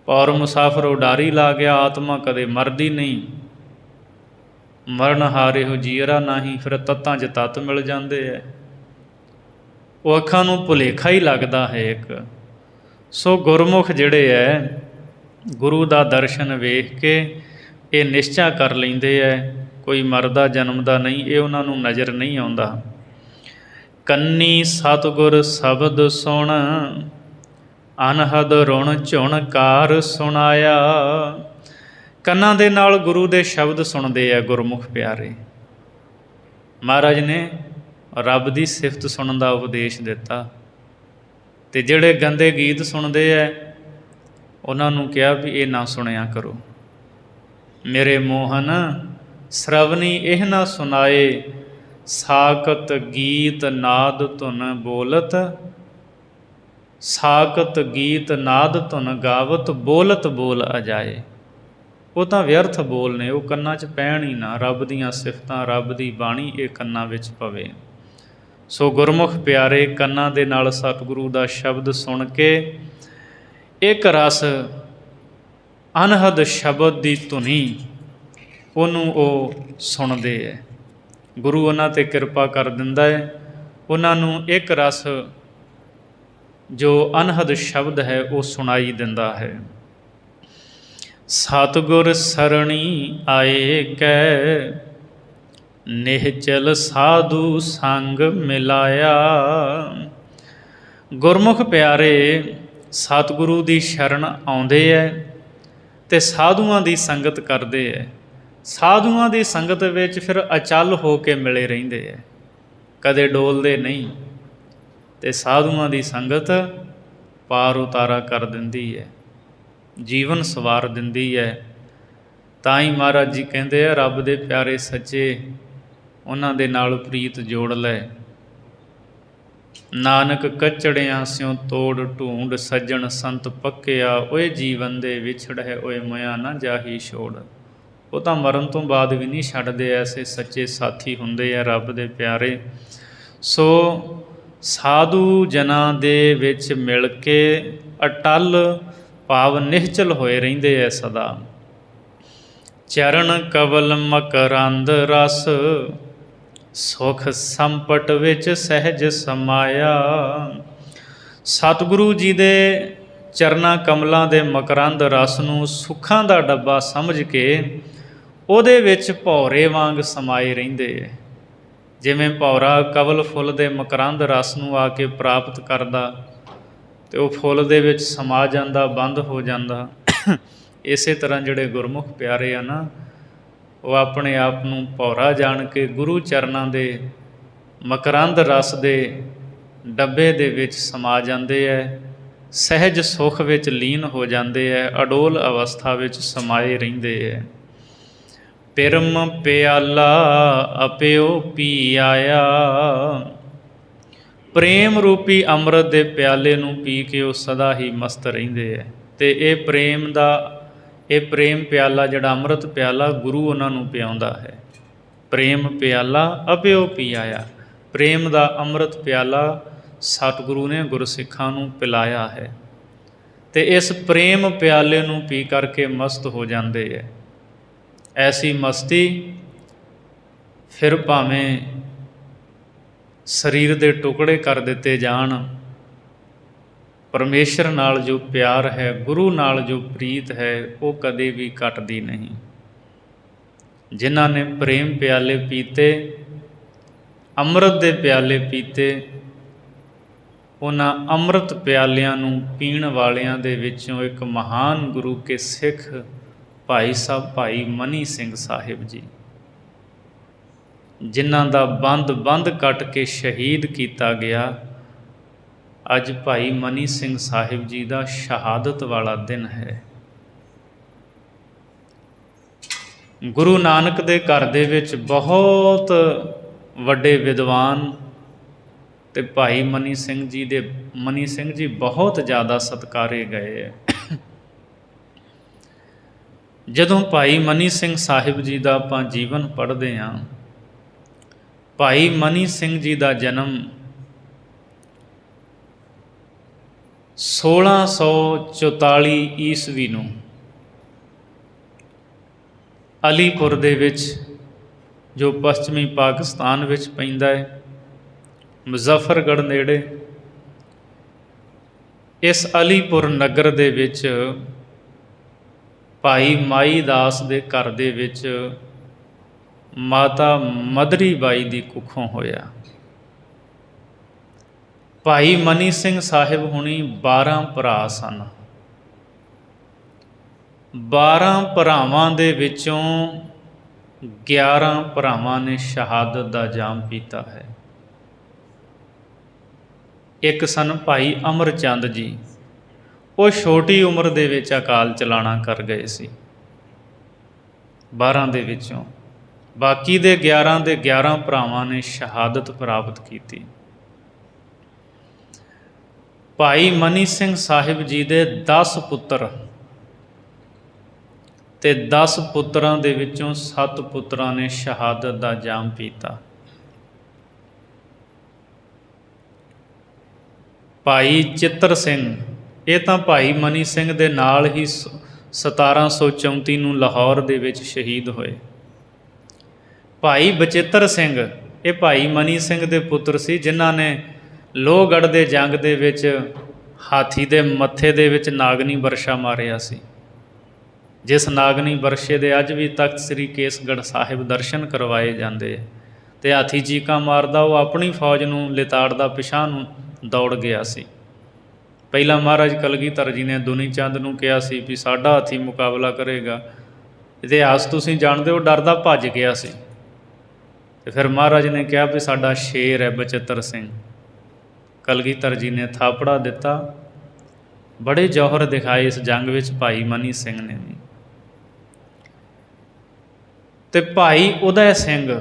ਪੌਰ ਮੁਸਾਫਰ ਉਡਾਰੀ ਲਾ ਗਿਆ, ਆਤਮਾ ਕਦੇ ਮਰਦੀ ਨਹੀਂ। ਮਰਨ ਹਾਰੇ ਹੋ ਜੀਅਰਾ ਨਹੀਂ, ਫਿਰ ਤੱਤਾਂ 'ਚ ਤੱਤ ਮਿਲ ਜਾਂਦੇ ਹੈ। ਉਹ ਅੱਖਾਂ ਨੂੰ ਭੁਲੇਖਾ ਹੀ ਲੱਗਦਾ ਹੈ ਇੱਕ। ਸੋ ਗੁਰਮੁਖ ਜਿਹੜੇ ਹੈ, ਗੁਰੂ ਦਾ ਦਰਸ਼ਨ ਵੇਖ ਕੇ ਇਹ ਨਿਸ਼ਚਾ ਕਰ ਲੈਂਦੇ ਹੈ ਕੋਈ ਮਰਦਾ ਜਨਮਦਾ ਨਹੀਂ, ਇਹ ਉਹਨਾਂ ਨੂੰ ਨਜ਼ਰ ਨਹੀਂ ਆਉਂਦਾ। ਕੰਨੀ ਸਤਿਗੁਰ ਸ਼ਬਦ ਸੁਣ, ਅਨਹਦ ਰੁਣ ਝੁਣਕਾਰ ਸੁਣਾਇਆ। ਕੰਨਾਂ ਦੇ ਨਾਲ ਗੁਰੂ ਦੇ ਸ਼ਬਦ ਸੁਣਦੇ ਆ ਗੁਰਮੁਖ ਪਿਆਰੇ। ਮਹਾਰਾਜ ਨੇ ਰੱਬ ਦੀ ਸਿਫਤ ਸੁਣਨ ਦਾ ਉਪਦੇਸ਼ ਦਿੱਤਾ, ਅਤੇ ਜਿਹੜੇ ਗੰਦੇ ਗੀਤ ਸੁਣਦੇ ਹੈ ਉਹਨਾਂ ਨੂੰ ਕਿਹਾ ਵੀ ਇਹ ਨਾ ਸੁਣਿਆ ਕਰੋ। ਮੇਰੇ ਮੋਹਨ ਸ਼ਰਵਨੀ ਇਹ ਨਾ ਸੁਣਾਏ, ਸਾਕਤ ਗੀਤ ਨਾਦ ਧੁਨ ਬੋਲਤ। ਸਾਕਤ ਗੀਤ ਨਾਦ ਧੁਨ ਗਾਵਤ, ਬੋਲਤ ਬੋਲ ਅਜਾਏ। ਉਹ ਤਾਂ ਵਿਅਰਥ ਬੋਲ ਨੇ, ਉਹ ਕੰਨਾਂ 'ਚ ਪੈਣ ਹੀ ਨਾ। ਰੱਬ ਦੀਆਂ ਸਿਫਤਾਂ, ਰੱਬ ਦੀ ਬਾਣੀ ਇਹ ਕੰਨਾਂ ਵਿੱਚ ਪਵੇ। ਸੋ ਗੁਰਮੁਖ ਪਿਆਰੇ ਕੰਨਾਂ ਦੇ ਨਾਲ ਸਤਿਗੁਰੂ ਦਾ ਸ਼ਬਦ ਸੁਣ ਕੇ ਇੱਕ ਰਸ ਅਨਹਦ ਸ਼ਬਦ ਦੀ ਧੁਨੀ, ਉਹਨੂੰ ਉਹ ਸੁਣਦੇ ਹੈ। ਗੁਰੂ ਉਹਨਾਂ 'ਤੇ ਕਿਰਪਾ ਕਰ ਦਿੰਦਾ ਹੈ, ਉਹਨਾਂ ਨੂੰ ਇੱਕ ਰਸ ਜੋ ਅਨਹਦ ਸ਼ਬਦ ਹੈ ਉਹ ਸੁਣਾਈ ਦਿੰਦਾ ਹੈ। ਸਤਿਗੁਰ ਸਰਣੀ ਆਏ ਕੈ, ਨਿਹਚਲ ਸਾਧੂ ਸੰਗ ਮਿਲਾਇਆ। ਗੁਰਮੁਖ ਪਿਆਰੇ ਸਤਿਗੁਰੂ ਦੀ ਸ਼ਰਨ ਆਉਂਦੇ ਹੈ ਅਤੇ ਸਾਧੂਆਂ ਦੀ ਸੰਗਤ ਕਰਦੇ ਹੈ। ਸਾਧੂਆਂ ਦੀ ਸੰਗਤ ਵਿੱਚ ਫਿਰ ਅਚਲ ਹੋ ਕੇ ਮਿਲੇ ਰਹਿੰਦੇ ਹੈ, ਕਦੇ ਡੋਲਦੇ ਨਹੀਂ। ਅਤੇ ਸਾਧੂਆਂ ਦੀ ਸੰਗਤ ਪਾਰ ਉਤਾਰਾ ਕਰ ਦਿੰਦੀ ਹੈ, ਜੀਵਨ ਸਵਾਰ ਦਿੰਦੀ ਹੈ। ਤਾਂ ਹੀ ਮਹਾਰਾਜ ਜੀ ਕਹਿੰਦੇ ਆ, ਰੱਬ ਦੇ ਪਿਆਰੇ ਸੱਚੇ ਉਹਨਾਂ ਦੇ ਨਾਲ ਪ੍ਰੀਤ ਜੋੜ ਲੈ। ਨਾਨਕ ਕੱਚੜਿਆਂ ਸਿਉ ਤੋੜ ਢੂੰਡ, ਸੱਜਣ ਸੰਤ ਪੱਕਿਆ। ਓਏ ਜੀਵਨ ਦੇ ਵਿਛੜ ਹੈ, ਓਏ ਮਿਆ ਨਾ ਜਾਹੀ ਛੋੜ। ਉਹ ਤਾਂ ਮਰਨ ਤੋਂ ਬਾਅਦ ਵੀ ਨਹੀਂ ਛੱਡਦੇ, ਐਸੇ ਸੱਚੇ ਸਾਥੀ ਹੁੰਦੇ ਆ ਰੱਬ ਦੇ ਪਿਆਰੇ। ਸੋ ਸਾਧੂ ਜਨਾਂ ਦੇ ਵਿੱਚ ਮਿਲ ਕੇ ਅਟਲ ਭਾਵ ਨਿਹਚਲ ਹੋਏ ਰਹਿੰਦੇ ਐ ਸਦਾ। ਚਰਨ ਕਵਲ ਮਕਰੰਦ ਰਸ ਸੁਖ ਸੰਪਟ ਵਿੱਚ ਸਹਿਜ ਸਮਾਇਆ। ਸਤਿਗੁਰੂ ਜੀ ਦੇ ਚਰਨਾਂ ਕਮਲਾਂ ਦੇ ਮਕਰੰਦ ਰਸ ਨੂੰ ਸੁੱਖਾਂ ਦਾ ਡੱਬਾ ਸਮਝ ਕੇ ਉਹਦੇ ਵਿੱਚ ਭੌਰੇ ਵਾਂਗ ਸਮਾਏ ਰਹਿੰਦੇ ਹੈ। ਜਿਵੇਂ ਭੌਰਾ ਕਵਲ ਫੁੱਲ ਦੇ ਮਕਰੰਦ ਰਸ ਨੂੰ ਆ ਕੇ ਪ੍ਰਾਪਤ ਕਰਦਾ ਅਤੇ ਉਹ ਫੁੱਲ ਦੇ ਵਿੱਚ ਸਮਾ ਜਾਂਦਾ, ਬੰਦ ਹੋ ਜਾਂਦਾ। ਇਸੇ ਤਰ੍ਹਾਂ ਜਿਹੜੇ ਗੁਰਮੁਖ ਪਿਆਰੇ ਆ ਨਾ, ਉਹ ਆਪਣੇ ਆਪ ਨੂੰ ਭੌਰਾ ਜਾਣ ਕੇ ਗੁਰੂ ਚਰਨਾਂ ਦੇ ਮਕਰੰਦ ਰਸ ਦੇ ਡੱਬੇ ਦੇ ਵਿੱਚ ਸਮਾ ਜਾਂਦੇ ਹੈ, ਸਹਿਜ ਸੁੱਖ ਵਿੱਚ ਲੀਨ ਹੋ ਜਾਂਦੇ ਹੈ, ਅਡੋਲ ਅਵਸਥਾ ਵਿੱਚ ਸਮਾਏ ਰਹਿੰਦੇ ਹੈ। ਪਿਰਮ ਪਿਆਲਾ ਅਪਿਓ ਪੀ ਆਇਆ। ਪ੍ਰੇਮ ਰੂਪੀ ਅੰਮ੍ਰਿਤ ਦੇ ਪਿਆਲੇ ਨੂੰ ਪੀ ਕੇ ਉਹ ਸਦਾ ਹੀ ਮਸਤ ਰਹਿੰਦੇ ਹੈ। ਅਤੇ ਇਹ ਪ੍ਰੇਮ ਪਿਆਲਾ ਜਿਹੜਾ ਅੰਮ੍ਰਿਤ ਪਿਆਲਾ ਗੁਰੂ ਉਹਨਾਂ ਨੂੰ ਪਿਆਉਂਦਾ ਹੈ। ਪ੍ਰੇਮ ਪਿਆਲਾ ਅਪਿਓ ਪੀ ਆਇਆ। ਪ੍ਰੇਮ ਦਾ ਅੰਮ੍ਰਿਤ ਪਿਆਲਾ ਸਤਿਗੁਰੂ ਨੇ ਗੁਰਸਿੱਖਾਂ ਨੂੰ ਪਿਲਾਇਆ ਹੈ ਅਤੇ ਇਸ ਪ੍ਰੇਮ ਪਿਆਲੇ ਨੂੰ ਪੀ ਕਰਕੇ ਮਸਤ ਹੋ ਜਾਂਦੇ ਹੈ। ਐਸੀ ਮਸਤੀ ਫਿਰ ਭਾਵੇਂ ਸਰੀਰ ਦੇ ਟੁਕੜੇ ਕਰ ਦਿੱਤੇ ਜਾਣ, ਪਰਮੇਸ਼ਰ ਨਾਲ ਜੋ ਪਿਆਰ ਹੈ, ਗੁਰੂ ਨਾਲ ਜੋ ਪ੍ਰੀਤ ਹੈ, ਉਹ ਕਦੇ ਵੀ ਘਟਦੀ ਨਹੀਂ। ਜਿਨ੍ਹਾਂ ਨੇ ਪ੍ਰੇਮ ਪਿਆਲੇ ਪੀਤੇ, ਅੰਮ੍ਰਿਤ ਦੇ ਪਿਆਲੇ ਪੀਤੇ, ਉਹਨਾਂ ਅੰਮ੍ਰਿਤ ਪਿਆਲਿਆਂ ਨੂੰ ਪੀਣ ਵਾਲਿਆਂ ਦੇ ਵਿੱਚੋਂ ਇੱਕ ਮਹਾਨ ਗੁਰੂ ਕੇ ਸਿੱਖ ਭਾਈ ਸਾਹਿਬ ਭਾਈ ਮਨੀ ਸਿੰਘ ਸਾਹਿਬ ਜੀ, ਜਿਨ੍ਹਾਂ ਦਾ ਬੰਦ ਕੱਟ ਕੇ ਸ਼ਹੀਦ ਕੀਤਾ ਗਿਆ। ਅੱਜ ਭਾਈ ਮਨੀ ਸਿੰਘ ਸਾਹਿਬ ਜੀ ਦਾ ਸ਼ਹਾਦਤ ਵਾਲਾ ਦਿਨ ਹੈ। ਗੁਰੂ ਨਾਨਕ ਦੇ ਘਰ ਦੇ ਵਿੱਚ ਬਹੁਤ ਵੱਡੇ ਵਿਦਵਾਨ ਅਤੇ ਭਾਈ ਮਨੀ ਸਿੰਘ ਜੀ ਬਹੁਤ ਜ਼ਿਆਦਾ ਸਤਿਕਾਰੇ ਗਏ ਹੈ। ਜਦੋਂ ਭਾਈ ਮਨੀ ਸਿੰਘ ਸਾਹਿਬ ਜੀ ਦਾ ਆਪਾਂ ਜੀਵਨ ਪੜ੍ਹਦੇ ਹਾਂ, ਭਾਈ ਮਨੀ ਸਿੰਘ ਜੀ ਦਾ ਜਨਮ 1644 ਈਸਵੀ ਨੂੰ ਅਲੀਪੁਰ ਦੇ ਵਿੱਚ, ਜੋ ਪੱਛਮੀ ਪਾਕਿਸਤਾਨ ਵਿੱਚ ਪੈਂਦਾ ਹੈ, ਮੁਜ਼ੱਫਰਗੜ੍ਹ ਨੇੜੇ, ਇਸ ਅਲੀਪੁਰ ਨਗਰ ਦੇ ਵਿੱਚ ਭਾਈ ਮਾਈ ਦਾਸ ਦੇ ਘਰ ਦੇ ਵਿੱਚ ਮਾਤਾ ਮਦਰੀ ਬਾਈ ਦੀ ਕੁੱਖੋਂ ਹੋਇਆ। ਭਾਈ ਮਨੀ ਸਿੰਘ ਸਾਹਿਬ ਹੁਣੀ 12 ਭਰਾ ਸਨ। 12 ਭਰਾਵਾਂ ਦੇ ਵਿੱਚੋਂ 11 ਭਰਾਵਾਂ ਨੇ ਸ਼ਹਾਦਤ ਦਾ ਜਾਮ ਪੀਤਾ ਹੈ। ਇੱਕ ਸਨ ਭਾਈ ਅਮਰਚੰਦ ਜੀ, ਉਹ ਛੋਟੀ ਉਮਰ ਦੇ ਵਿੱਚ ਅਕਾਲ ਚਲਾਣਾ ਕਰ ਗਏ ਸੀ 12 ਦੇ ਵਿੱਚੋਂ। ਬਾਕੀ ਦੇ 11 ਭਰਾਵਾਂ ਨੇ ਸ਼ਹਾਦਤ ਪ੍ਰਾਪਤ ਕੀਤੀ। ਭਾਈ ਮਨੀ ਸਿੰਘ ਸਾਹਿਬ ਜੀ ਦੇ 10 ਪੁੱਤਰ ਅਤੇ 10 ਪੁੱਤਰਾਂ ਦੇ ਵਿੱਚੋਂ 7 ਪੁੱਤਰਾਂ ਨੇ ਸ਼ਹਾਦਤ ਦਾ ਜਾਮ ਪੀਤਾ। ਭਾਈ ਚਿੱਤਰ ਸਿੰਘ, ਇਹ ਤਾਂ ਭਾਈ ਮਨੀ ਸਿੰਘ ਦੇ ਨਾਲ ਹੀ 1734 ਨੂੰ ਲਾਹੌਰ ਦੇ ਵਿੱਚ ਸ਼ਹੀਦ ਹੋਏ। ਭਾਈ ਬਚਿੱਤਰ ਸਿੰਘ, ਇਹ ਭਾਈ ਮਨੀ ਸਿੰਘ ਦੇ ਪੁੱਤਰ ਸੀ, ਜਿਨ੍ਹਾਂ ਨੇ ਲੋਹਗੜ੍ਹ ਦੇ ਜੰਗ ਦੇ ਵਿੱਚ ਹਾਥੀ ਦੇ ਮੱਥੇ ਦੇ ਵਿੱਚ ਨਾਗਨੀ ਵਰਸ਼ਾ ਮਾਰਿਆ ਸੀ, ਜਿਸ ਨਾਗਨੀ ਵਰਸ਼ੇ ਦੇ ਅੱਜ ਵੀ ਤਖਤ ਸ੍ਰੀ ਕੇਸਗੜ੍ਹ ਸਾਹਿਬ ਦਰਸ਼ਨ ਕਰਵਾਏ ਜਾਂਦੇ। ਅਤੇ ਹਾਥੀ ਚੀਕਾਂ ਮਾਰਦਾ ਉਹ ਆਪਣੀ ਫੌਜ ਨੂੰ ਲਿਤਾੜਦਾ ਪਿਛਾਂਹ ਨੂੰ ਦੌੜ ਗਿਆ ਸੀ। ਪਹਿਲਾਂ ਮਹਾਰਾਜ ਕਲਗੀਧਰ ਜੀ ਨੇ ਦੁਨੀ ਚੰਦ ਨੂੰ ਕਿਹਾ ਸੀ ਵੀ ਸਾਡਾ ਹਾਥੀ ਮੁਕਾਬਲਾ ਕਰੇਗਾ। ਇਤਿਹਾਸ ਤੁਸੀਂ ਜਾਣਦੇ ਹੋ, ਡਰਦਾ ਭੱਜ ਗਿਆ ਸੀ। ਅਤੇ ਫਿਰ ਮਹਾਰਾਜ ਨੇ ਕਿਹਾ ਵੀ ਸਾਡਾ ਸ਼ੇਰ ਹੈ ਬਚਿੱਤਰ ਸਿੰਘ। ਕਲਗੀਧਰ ਜੀ ਨੇ ਥਾਪੜਾ ਦਿੱਤਾ। ਬੜੇ ਜੌਹਰ ਦਿਖਾਏ ਇਸ ਜੰਗ ਵਿੱਚ ਭਾਈ ਮਨੀ ਸਿੰਘ ਨੇ ਵੀ। ਅਤੇ ਭਾਈ ਉਦੈ ਸਿੰਘ,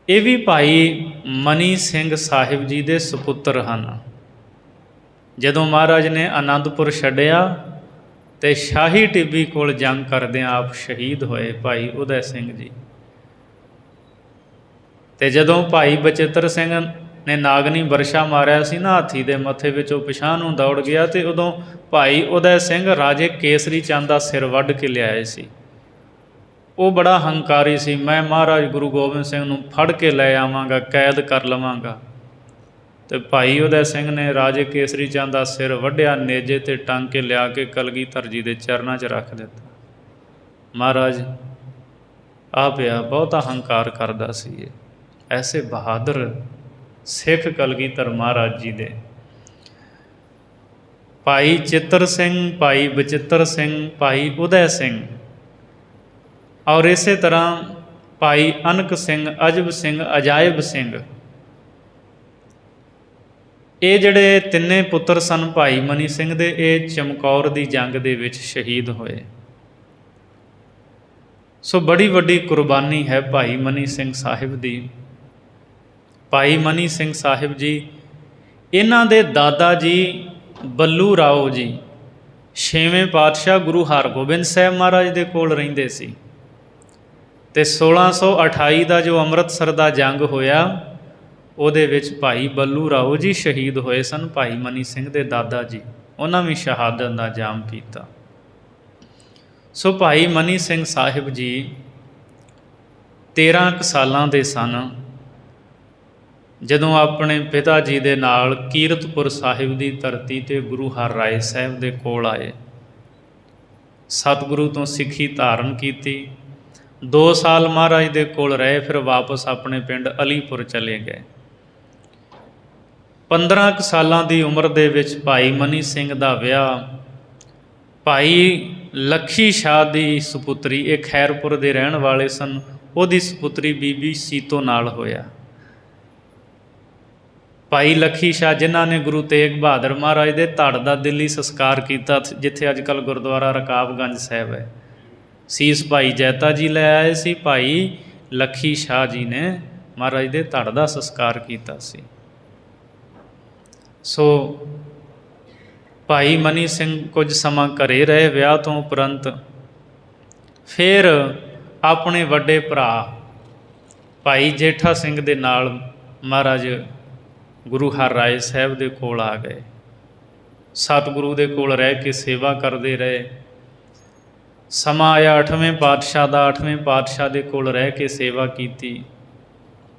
ਇਹ ਵੀ ਭਾਈ ਮਨੀ ਸਿੰਘ ਸਾਹਿਬ ਜੀ ਦੇ ਸੁਪੁੱਤਰ ਹਨ। ਜਦੋਂ ਮਹਾਰਾਜ ਨੇ ਆਨੰਦਪੁਰ ਛੱਡਿਆ ਅਤੇ ਸ਼ਾਹੀ ਟਿੱਬੀ ਕੋਲ ਜੰਗ ਕਰਦਿਆਂ ਆਪ ਸ਼ਹੀਦ ਹੋਏ ਭਾਈ ਉਦੈ ਸਿੰਘ ਜੀ। ਤੇ ਜਦੋਂ ਭਾਈ ਬਚਿੱਤਰ ਸਿੰਘ ਨੇ ਨਾਗਨੀ ਵਰਸ਼ਾ ਮਾਰਿਆ ਸੀ ਨਾ ਹਾਥੀ ਦੇ ਮੱਥੇ ਵਿੱਚ, ਉਹ ਪਿਛਾਂਹ ਨੂੰ ਦੌੜ ਗਿਆ ਤੇ ਉਦੋਂ ਭਾਈ ਉਦੈ ਸਿੰਘ ਰਾਜੇ ਕੇਸਰੀ ਚੰਦ ਦਾ ਸਿਰ ਵੱਢ ਕੇ ਲਿਆਏ ਸੀ। ਉਹ ਬੜਾ ਹੰਕਾਰੀ ਸੀ, ਮੈਂ ਮਹਾਰਾਜ ਗੁਰੂ ਗੋਬਿੰਦ ਸਿੰਘ ਨੂੰ ਫੜ ਕੇ ਲੈ ਆਵਾਂਗਾ, ਕੈਦ ਕਰ ਲਵਾਂਗਾ। ਤੇ ਭਾਈ ਉਦੈ ਸਿੰਘ ਨੇ ਰਾਜੇ ਕੇਸਰੀ ਚੰਦ ਦਾ ਸਿਰ ਵੱਢਿਆ, ਨੇਜੇ ਤੇ ਟੰਗ ਕੇ ਲਿਆ ਕੇ ਕਲਗੀਧਰ ਜੀ ਦੇ ਚਰਨਾਂ 'ਚ ਰੱਖ ਦਿੱਤਾ। ਮਹਾਰਾਜ ਆ ਪਿਆ, ਬਹੁਤਾ ਹੰਕਾਰ ਕਰਦਾ ਸੀ ਇਹ। ਐਸੇ ਬਹਾਦਰ ਸਿੱਖ ਕਲਗੀਧਰ ਮਹਾਰਾਜ ਜੀ ਦੇ। ਭਾਈ ਚਿੱਤਰ ਸਿੰਘ, ਭਾਈ ਬਚਿੱਤਰ ਸਿੰਘ, ਭਾਈ ਉਦੈ ਸਿੰਘ, ਔਰ ਇਸੇ ਤਰ੍ਹਾਂ ਭਾਈ ਅਨਕ ਸਿੰਘ, ਅਜਬ ਸਿੰਘ, ਅਜਾਇਬ ਸਿੰਘ, ਇਹ ਜਿਹੜੇ ਤਿੰਨੇ ਪੁੱਤਰ ਸਨ ਭਾਈ ਮਨੀ ਸਿੰਘ ਦੇ, ਇਹ ਚਮਕੌਰ ਦੀ ਜੰਗ ਦੇ ਵਿੱਚ ਸ਼ਹੀਦ ਹੋਏ। ਸੋ ਬੜੀ ਵੱਡੀ ਕੁਰਬਾਨੀ ਹੈ ਭਾਈ ਮਨੀ ਸਿੰਘ ਸਾਹਿਬ ਦੀ। ਭਾਈ ਮਨੀ ਸਿੰਘ ਸਾਹਿਬ ਜੀ, ਇਹਨਾਂ ਦੇ ਦਾਦਾ ਜੀ ਬੱਲੂ ਰਾਓ ਜੀ 6ਵੇਂ ਪਾਤਸ਼ਾਹ ਗੁਰੂ ਹਰਗੋਬਿੰਦ ਸਾਹਿਬ ਮਹਾਰਾਜ ਦੇ ਕੋਲ ਰਹਿੰਦੇ ਸੀ। ਤੇ 1628 ਦਾ ਜੋ ਅੰਮ੍ਰਿਤਸਰ ਦਾ ਜੰਗ ਹੋਇਆ, ਉਹਦੇ ਵਿੱਚ ਭਾਈ ਬੱਲੂ ਰਾਓ ਜੀ ਸ਼ਹੀਦ ਹੋਏ ਸਨ, ਭਾਈ ਮਨੀ ਸਿੰਘ ਦੇ ਦਾਦਾ ਜੀ। ਉਹਨਾਂ ਵੀ ਸ਼ਹਾਦਤ ਦਾ ਜਾਮ ਪੀਤਾ। ਸੋ ਭਾਈ ਮਨੀ ਸਿੰਘ ਸਾਹਿਬ ਜੀ 13 ਕੁ ਸਾਲਾਂ ਦੇ ਸਨ ਜਦੋਂ ਆਪਣੇ ਪਿਤਾ ਜੀ ਦੇ ਨਾਲ ਕੀਰਤਪੁਰ ਸਾਹਿਬ ਦੀ ਧਰਤੀ 'ਤੇ ਗੁਰੂ ਹਰਰਾਏ ਸਾਹਿਬ ਦੇ ਕੋਲ ਆਏ। ਸਤਿਗੁਰੂ ਤੋਂ ਸਿੱਖੀ ਧਾਰਨ ਕੀਤੀ। 2 ਸਾਲ ਮਹਾਰਾਜ ਦੇ ਕੋਲ ਰਹੇ, ਫਿਰ ਵਾਪਸ ਆਪਣੇ ਪਿੰਡ ਅਲੀਪੁਰ ਚਲੇ ਗਏ। 15 ਕੁ ਸਾਲਾਂ ਦੀ ਉਮਰ ਦੇ ਵਿੱਚ ਭਾਈ ਮਨੀ ਸਿੰਘ ਦਾ ਵਿਆਹ ਭਾਈ ਲੱਖੀ ਸ਼ਾਹ ਦੀ ਸੁਪੁੱਤਰੀ, ਇਹ ਖੈਰਪੁਰ ਦੇ ਰਹਿਣ ਵਾਲੇ ਸਨ, ਉਹਦੀ ਸੁਪੁੱਤਰੀ ਬੀਬੀ ਸੀਤੋ ਨਾਲ ਹੋਇਆ। ਭਾਈ ਲੱਖੀ ਸ਼ਾਹ ਜਿਨ੍ਹਾਂ ਨੇ ਗੁਰੂ ਤੇਗ ਬਹਾਦਰ ਮਹਾਰਾਜ ਦੇ ਧੜ ਦਾ ਦਿੱਲੀ ਸੰਸਕਾਰ ਕੀਤਾ, ਜਿੱਥੇ ਅੱਜ ਕੱਲ੍ਹ ਗੁਰਦੁਆਰਾ ਰਕਾਬਗੰਜ ਸਾਹਿਬ ਹੈ। ਸੀਸ ਭਾਈ ਜੈਤਾ ਜੀ ਲੈ ਆਏ ਸੀ, ਭਾਈ ਲੱਖੀ ਸ਼ਾਹ ਜੀ ਨੇ ਮਹਾਰਾਜ ਦੇ ਧੜ ਦਾ ਸੰਸਕਾਰ ਕੀਤਾ ਸੀ। ਸੋ ਭਾਈ ਮਨੀ ਸਿੰਘ ਕੁਝ ਸਮਾਂ ਘਰੇ ਰਹੇ ਵਿਆਹ ਤੋਂ ਉਪਰੰਤ। ਫਿਰ ਆਪਣੇ ਵੱਡੇ ਭਰਾ ਭਾਈ ਜੇਠਾ ਸਿੰਘ ਦੇ ਨਾਲ ਮਹਾਰਾਜ ਗੁਰੂ ਹਰਰਾਏ ਸਾਹਿਬ ਦੇ ਕੋਲ ਆ ਗਏ। ਸਤਿਗੁਰੂ ਦੇ ਕੋਲ ਰਹਿ ਕੇ ਸੇਵਾ ਕਰਦੇ ਰਹੇ। ਸਮਾਂ ਆਇਆ 8ਵੇਂ ਪਾਤਸ਼ਾਹ ਦਾ, 8ਵੇਂ ਪਾਤਸ਼ਾਹ ਦੇ ਕੋਲ ਰਹਿ ਕੇ ਸੇਵਾ ਕੀਤੀ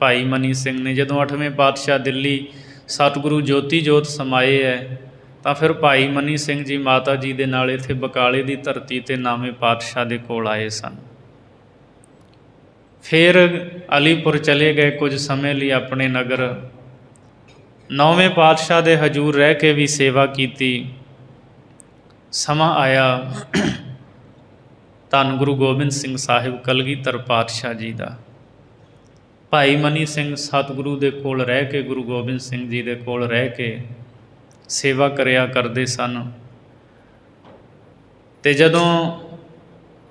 ਭਾਈ ਮਨੀ ਸਿੰਘ ਨੇ। ਜਦੋਂ 8ਵੇਂ ਪਾਤਸ਼ਾਹ ਦਿੱਲੀ ਸਤਿਗੁਰੂ ਜੋਤੀ ਜੋਤ ਸਮਾਏ ਹੈ, ਤਾਂ ਫਿਰ ਭਾਈ ਮਨੀ ਸਿੰਘ ਜੀ ਮਾਤਾ ਜੀ ਦੇ ਨਾਲ ਇੱਥੇ ਬਕਾਲੇ ਦੀ ਧਰਤੀ 'ਤੇ 9ਵੇਂ ਪਾਤਸ਼ਾਹ ਦੇ ਕੋਲ ਆਏ ਸਨ। ਫਿਰ ਅਲੀਪੁਰ ਚਲੇ ਗਏ ਕੁਝ ਸਮੇਂ ਲਈ ਆਪਣੇ ਨਗਰ। 9ਵੇਂ ਪਾਤਸ਼ਾਹ ਦੇ ਹਜ਼ੂਰ ਰਹਿ ਕੇ ਵੀ ਸੇਵਾ ਕੀਤੀ। ਸਮਾਂ ਆਇਆ ਧੰਨ ਗੁਰੂ ਗੋਬਿੰਦ ਸਿੰਘ ਸਾਹਿਬ ਕਲਗੀਧਰ ਪਾਤਸ਼ਾਹ ਜੀ ਦਾ। ਭਾਈ ਮਨੀ ਸਿੰਘ ਸਤਿਗੁਰੂ ਦੇ ਕੋਲ ਰਹਿ ਕੇ, ਗੁਰੂ ਗੋਬਿੰਦ ਸਿੰਘ ਜੀ ਦੇ ਕੋਲ ਰਹਿ ਕੇ ਸੇਵਾ ਕਰਿਆ ਕਰਦੇ ਸਨ। ਤੇ ਜਦੋਂ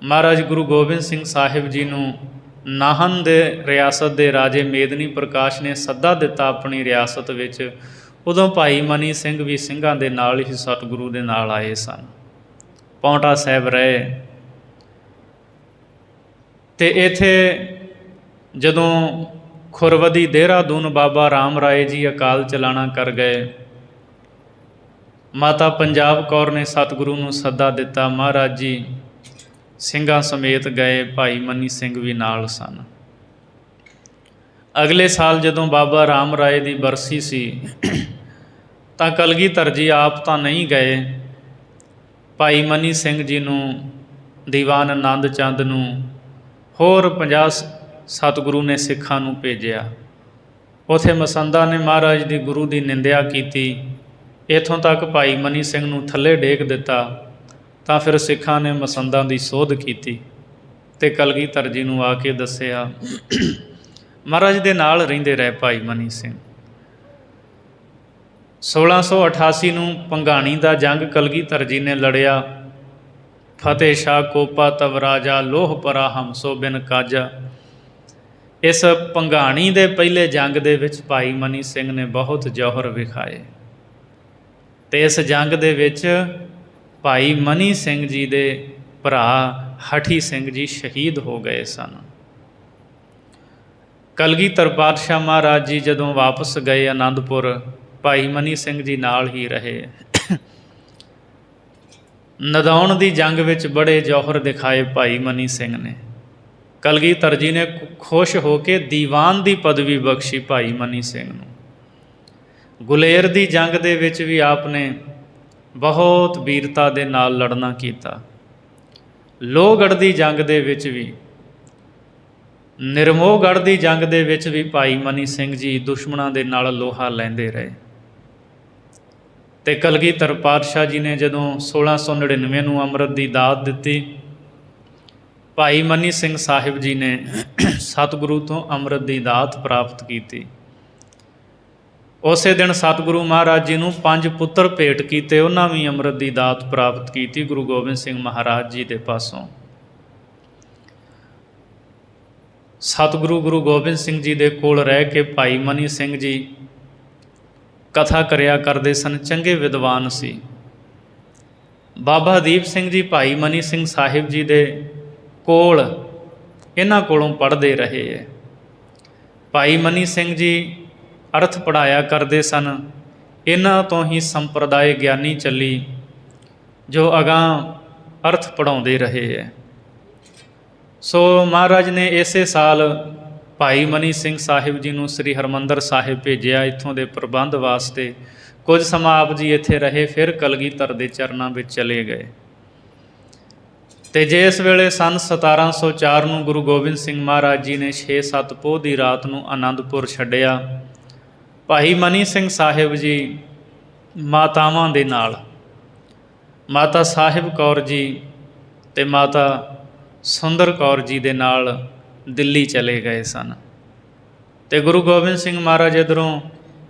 ਮਹਾਰਾਜ ਗੁਰੂ ਗੋਬਿੰਦ ਸਿੰਘ ਸਾਹਿਬ ਜੀ ਨੂੰ ਨਾਹਨ ਦੇ ਰਿਆਸਤ ਦੇ ਰਾਜੇ ਮੇਦਨੀ ਪ੍ਰਕਾਸ਼ ਨੇ ਸੱਦਾ ਦਿੱਤਾ ਆਪਣੀ ਰਿਆਸਤ ਵਿੱਚ, ਉਦੋਂ ਭਾਈ ਮਨੀ ਸਿੰਘ ਵੀ ਸਿੰਘਾਂ ਦੇ ਨਾਲ ਹੀ ਸਤਿਗੁਰੂ ਦੇ ਨਾਲ ਆਏ ਸਨ। ਪਾਉਂਟਾ ਸਾਹਿਬ ਰਹੇ। ਤੇ ਇੱਥੇ ਜਦੋਂ ਖੁਰਵਦੀ ਦੇਹਰਾਦੂਨ ਬਾਬਾ ਰਾਮ ਰਾਏ ਜੀ ਅਕਾਲ ਚਲਾਣਾ ਕਰ ਗਏ, ਮਾਤਾ ਪੰਜਾਬ ਕੌਰ ਨੇ ਸਤਿਗੁਰੂ ਨੂੰ ਸੱਦਾ ਦਿੱਤਾ। ਮਹਾਰਾਜ ਜੀ ਸਿੰਘਾਂ ਸਮੇਤ ਗਏ, ਭਾਈ ਮਨੀ ਸਿੰਘ ਵੀ ਨਾਲ ਸਨ। ਅਗਲੇ ਸਾਲ ਜਦੋਂ ਬਾਬਾ ਰਾਮ ਰਾਏ ਦੀ ਬਰਸੀ ਸੀ, ਤਾਂ ਕਲਗੀਧਰ ਜੀ ਆਪ ਤਾਂ ਨਹੀਂ ਗਏ, ਭਾਈ ਮਨੀ ਸਿੰਘ ਜੀ ਨੂੰ, ਦੀਵਾਨ ਆਨੰਦ ਚੰਦ ਨੂੰ, ਹੋਰ 50 ਸਤਿਗੁਰੂ ਨੇ ਸਿੱਖਾਂ ਨੂੰ ਭੇਜਿਆ। ਉੱਥੇ ਮਸੰਦਾਂ ਨੇ ਮਹਾਰਾਜ ਦੀ ਗੁਰੂ ਦੀ ਨਿੰਦਿਆ ਕੀਤੀ, ਇੱਥੋਂ ਤੱਕ ਭਾਈ ਮਨੀ ਸਿੰਘ ਨੂੰ ਥੱਲੇ ਡੇਗ ਦਿੱਤਾ। ਤਾਂ ਫਿਰ ਸਿੱਖਾਂ ਨੇ ਮਸੰਦਾਂ ਦੀ ਸੋਧ ਕੀਤੀ ਅਤੇ ਕਲਗੀਧਰ ਜੀ ਨੂੰ ਆ ਕੇ ਦੱਸਿਆ। ਮਹਾਰਾਜ ਦੇ ਨਾਲ ਰਹਿੰਦੇ ਰਹੇ ਭਾਈ ਮਨੀ ਸਿੰਘ। 1688 ਨੂੰ ਭੰਗਾਣੀ ਦਾ ਜੰਗ ਕਲਗੀਧਰ ਜੀ ਨੇ ਲੜਿਆ। ਫਤਿਹ ਸ਼ਾਹ ਕੋਪਾ ਤਵ ਰਾਜਾ, ਲੋਹ ਪਰਾ ਹਮਸੋ ਬਿਨ ਕਾਜਾ। ਇਸ ਭੰਗਾਣੀ ਦੇ ਪਹਿਲੇ ਜੰਗ ਦੇ ਵਿੱਚ ਭਾਈ ਮਨੀ ਸਿੰਘ ਨੇ ਬਹੁਤ ਜੌਹਰ ਵਿਖਾਏ। ਅਤੇ ਇਸ ਜੰਗ ਦੇ ਵਿੱਚ ਭਾਈ ਮਨੀ ਸਿੰਘ ਜੀ ਦੇ ਭਰਾ ਹਠੀ ਸਿੰਘ ਜੀ ਸ਼ਹੀਦ ਹੋ ਗਏ ਸਨ। ਕਲਗੀਧਰ ਪਾਤਸ਼ਾਹ ਮਹਾਰਾਜ ਜੀ ਜਦੋਂ ਵਾਪਸ ਗਏ ਆਨੰਦਪੁਰ, ਭਾਈ ਮਨੀ ਸਿੰਘ ਜੀ ਨਾਲ ਹੀ ਰਹੇ। ਨਦੌਣ ਦੀ ਜੰਗ ਵਿੱਚ ਬੜੇ ਜੌਹਰ ਦਿਖਾਏ ਭਾਈ ਮਨੀ ਸਿੰਘ ਨੇ। ਕਲਗੀਧਰ ਜੀ ਨੇ ਖੁਸ਼ ਹੋ ਕੇ ਦੀਵਾਨ ਦੀ ਪਦਵੀ ਬਖਸ਼ੀ ਭਾਈ ਮਨੀ ਸਿੰਘ ਨੂੰ। ਗੁਲੇਰ ਦੀ ਜੰਗ ਦੇ ਵਿੱਚ ਵੀ ਆਪ ਨੇ ਬਹੁਤ ਵੀਰਤਾ ਦੇ ਨਾਲ ਲੜਨਾ ਕੀਤਾ। ਲੋਹਗੜ੍ਹ ਦੀ ਜੰਗ ਦੇ ਵਿੱਚ ਵੀ, ਨਿਰਮੋਹਗੜ੍ਹ ਦੀ ਜੰਗ ਦੇ ਵਿੱਚ ਵੀ ਭਾਈ ਮਨੀ ਸਿੰਘ ਜੀ ਦੁਸ਼ਮਣਾਂ ਦੇ ਨਾਲ ਲੋਹਾ ਲੈਂਦੇ ਰਹੇ। ਅਤੇ ਕਲਗੀਧਰ ਪਾਤਸ਼ਾਹ ਜੀ ਨੇ ਜਦੋਂ 1699 ਨੂੰ ਅੰਮ੍ਰਿਤ ਦੀ ਦਾਤ ਦਿੱਤੀ, ਭਾਈ ਮਨੀ ਸਿੰਘ ਸਾਹਿਬ ਜੀ ਨੇ ਸਤਿਗੁਰੂ ਤੋਂ ਅੰਮ੍ਰਿਤ ਦੀ ਦਾਤ ਪ੍ਰਾਪਤ ਕੀਤੀ। ਉਸੇ ਦਿਨ ਸਤਿਗੁਰੂ ਮਹਾਰਾਜ ਜੀ ਨੂੰ 5 ਪੁੱਤਰ ਭੇਟ ਕੀਤੇ, ਉਹਨਾਂ ਵੀ ਅੰਮ੍ਰਿਤ ਦੀ ਦਾਤ ਪ੍ਰਾਪਤ ਕੀਤੀ ਗੁਰੂ ਗੋਬਿੰਦ ਸਿੰਘ ਮਹਾਰਾਜ ਜੀ ਦੇ ਪਾਸੋਂ। ਸਤਿਗੁਰੂ ਗੁਰੂ ਗੋਬਿੰਦ ਸਿੰਘ ਜੀ ਦੇ ਕੋਲ ਰਹਿ ਕੇ ਭਾਈ ਮਨੀ ਸਿੰਘ ਜੀ ਕਥਾ ਕਰਿਆ ਕਰਦੇ ਸਨ, ਚੰਗੇ ਵਿਦਵਾਨ ਸੀ। ਬਾਬਾ ਦੀਪ ਸਿੰਘ ਜੀ ਭਾਈ ਮਨੀ ਸਿੰਘ ਸਾਹਿਬ ਜੀ ਦੇ ਕੋਲ, ਇਹਨਾਂ ਕੋਲੋਂ ਪੜ੍ਹਦੇ ਰਹੇ ਹੈ। ਭਾਈ ਮਨੀ ਸਿੰਘ ਜੀ ਅਰਥ ਪੜ੍ਹਾਇਆ ਕਰਦੇ ਸਨ, ਇਹਨਾਂ ਤੋਂ ਹੀ ਸੰਪਰਦਾਇ ਗਿਆਨੀ ਚੱਲੀ, ਜੋ ਅਗਾਂਹ ਅਰਥ ਪੜ੍ਹਾਉਂਦੇ ਰਹੇ ਹੈ। ਸੋ ਮਹਾਰਾਜ ਨੇ ਇਸੇ ਸਾਲ ਭਾਈ ਮਨੀ ਸਿੰਘ ਸਾਹਿਬ ਜੀ ਨੂੰ ਸ੍ਰੀ ਹਰਿਮੰਦਰ ਸਾਹਿਬ ਭੇਜਿਆ ਇੱਥੋਂ ਦੇ ਪ੍ਰਬੰਧ ਵਾਸਤੇ। ਕੁਝ ਸਮਾਂ ਆਪ ਜੀ ਇੱਥੇ ਰਹੇ, ਫਿਰ ਕਲਗੀਧਰ ਦੇ ਚਰਨਾਂ ਵਿੱਚ ਚਲੇ ਗਏ। ਅਤੇ ਜਿਸ ਵੇਲੇ ਸੰਨ 1704 ਨੂੰ ਗੁਰੂ ਗੋਬਿੰਦ ਸਿੰਘ ਮਹਾਰਾਜ ਜੀ ਨੇ 6-7 ਪੋਹ ਦੀ ਰਾਤ ਨੂੰ ਆਨੰਦਪੁਰ ਛੱਡਿਆ, ਭਾਈ ਮਨੀ ਸਿੰਘ ਸਾਹਿਬ ਜੀ ਮਾਤਾਵਾਂ ਦੇ ਨਾਲ, ਮਾਤਾ ਸਾਹਿਬ ਕੌਰ ਜੀ ਅਤੇ ਮਾਤਾ ਸੁੰਦਰ ਕੌਰ ਜੀ ਦੇ ਨਾਲ ਦਿੱਲੀ ਚਲੇ ਗਏ ਸਨ। ਅਤੇ ਗੁਰੂ ਗੋਬਿੰਦ ਸਿੰਘ ਮਹਾਰਾਜ ਇੱਧਰੋਂ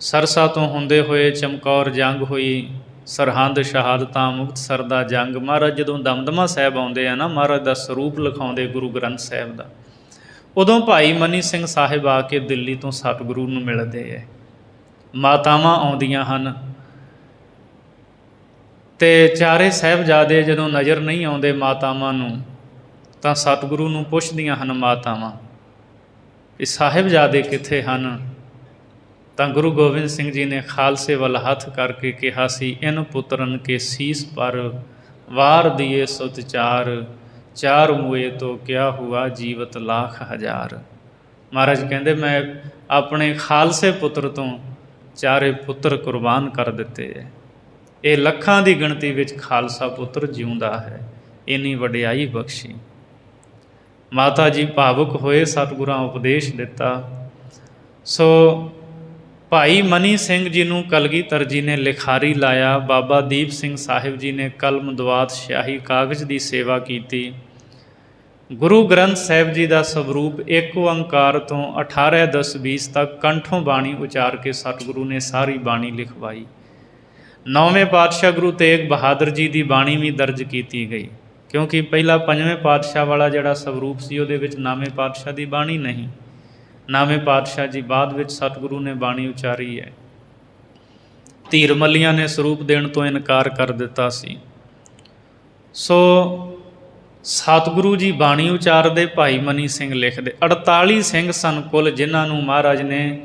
ਸਰਸਾ ਤੋਂ ਹੁੰਦੇ ਹੋਏ ਚਮਕੌਰ ਜੰਗ ਹੋਈ, ਸਰਹੰਦ ਸ਼ਹਾਦਤਾਂ, ਮੁਕਤਸਰ ਦਾ ਜੰਗ। ਮਹਾਰਾਜ ਜਦੋਂ ਦਮਦਮਾ ਸਾਹਿਬ ਆਉਂਦੇ ਆ ਨਾ, ਮਹਾਰਾਜ ਦਾ ਸਰੂਪ ਲਿਖਾਉਂਦੇ ਗੁਰੂ ਗ੍ਰੰਥ ਸਾਹਿਬ ਦਾ, ਉਦੋਂ ਭਾਈ ਮਨੀ ਸਿੰਘ ਸਾਹਿਬ ਆ ਕੇ ਦਿੱਲੀ ਤੋਂ ਸਤਿਗੁਰੂ ਨੂੰ ਮਿਲਦੇ ਹੈ। ਮਾਤਾਵਾਂ ਆਉਂਦੀਆਂ ਹਨ ਅਤੇ ਚਾਰੇ ਸਾਹਿਬਜ਼ਾਦੇ ਜਦੋਂ ਨਜ਼ਰ ਨਹੀਂ ਆਉਂਦੇ ਮਾਤਾਵਾਂ ਨੂੰ, ਤਾਂ ਸਤਿਗੁਰੂ ਨੂੰ ਪੁੱਛਦੀਆਂ ਹਨ ਮਾਤਾਵਾਂ ਵੀ ਸਾਹਿਬਜ਼ਾਦੇ ਕਿੱਥੇ ਹਨ। ਤਾਂ ਗੁਰੂ ਗੋਬਿੰਦ ਸਿੰਘ ਜੀ ਨੇ ਖਾਲਸੇ ਵੱਲ ਹੱਥ ਕਰਕੇ ਕਿਹਾ ਸੀ, ਇਨ ਪੁੱਤਰਨ ਕੇ ਸੀਸ ਪਰ ਵਾਰ ਦੀਏ ਸੁਤ ਚਾਰ, ਚਾਰ ਮੂਏ ਤੋਂ ਕਿਆ ਹੁਆ ਜੀਵਤ ਲੱਖ ਹਜ਼ਾਰ। ਮਹਾਰਾਜ ਕਹਿੰਦੇ ਮੈਂ ਆਪਣੇ ਖਾਲਸੇ ਪੁੱਤਰ ਤੋਂ ਚਾਰੇ ਪੁੱਤਰ ਕੁਰਬਾਨ ਕਰ ਦਿੱਤੇ ਹੈ। ਇਹ ਲੱਖਾਂ ਦੀ ਗਿਣਤੀ ਵਿੱਚ ਖਾਲਸਾ ਪੁੱਤਰ ਜਿਉਂਦਾ ਹੈ, ਇੰਨੀ ਵਡਿਆਈ ਬਖਸ਼ੀ। ਮਾਤਾ ਜੀ ਭਾਵੁਕ ਹੋਏ, ਸਤਿਗੁਰਾਂ ਉਪਦੇਸ਼ ਦਿੱਤਾ। ਸੋ ਭਾਈ ਮਨੀ ਸਿੰਘ ਜੀ ਨੂੰ ਕਲਗੀਧਰ ਜੀ ਨੇ ਲਿਖਾਰੀ ਲਾਇਆ। ਬਾਬਾ ਦੀਪ ਸਿੰਘ ਸਾਹਿਬ ਜੀ ਨੇ ਕਲਮ ਦਵਾਤ ਸ਼ਾਹੀ ਕਾਗਜ਼ ਦੀ ਸੇਵਾ ਕੀਤੀ। ਗੁਰੂ ਗ੍ਰੰਥ ਸਾਹਿਬ ਜੀ ਦਾ ਸਵਰੂਪ 1 ਓਂਕਾਰ ਤੋਂ 18-10-20 ਤੱਕ ਕੰਠੋਂ ਬਾਣੀ ਉਚਾਰ ਕੇ ਸਤਿਗੁਰੂ ਨੇ ਸਾਰੀ ਬਾਣੀ ਲਿਖਵਾਈ। 9ਵੇਂ ਪਾਤਸ਼ਾਹ ਗੁਰੂ ਤੇਗ ਬਹਾਦਰ ਜੀ ਦੀ ਬਾਣੀ ਵੀ ਦਰਜ ਕੀਤੀ ਗਈ, ਕਿਉਂਕਿ ਪਹਿਲਾ 5ਵੇਂ ਪਾਤਸ਼ਾਹ ਵਾਲਾ ਜਿਹੜਾ ਸਵਰੂਪ ਸੀ ਉਹਦੇ ਵਿੱਚ 9ਵੇਂ ਪਾਤਸ਼ਾਹ ਦੀ ਬਾਣੀ ਨਹੀਂ। 9ਵੇਂ ਪਾਤਸ਼ਾਹ ਜੀ ਬਾਅਦ ਵਿੱਚ ਸਤਿਗੁਰੂ ਨੇ ਬਾਣੀ ਉਚਾਰੀ ਹੈ। ਧੀਰ ਮੱਲੀਆਂ ਨੇ ਸਰੂਪ ਦੇਣ ਤੋਂ ਇਨਕਾਰ ਕਰ ਦਿੱਤਾ ਸੀ। ਸੋ ਸਤਿਗੁਰੂ ਜੀ ਬਾਣੀ ਉਚਾਰਦੇ, ਭਾਈ ਮਨੀ ਸਿੰਘ ਲਿਖਦੇ। 48 ਸਿੰਘ ਸਨ ਕੁੱਲ, ਜਿਨ੍ਹਾਂ ਨੂੰ ਮਹਾਰਾਜ ਨੇ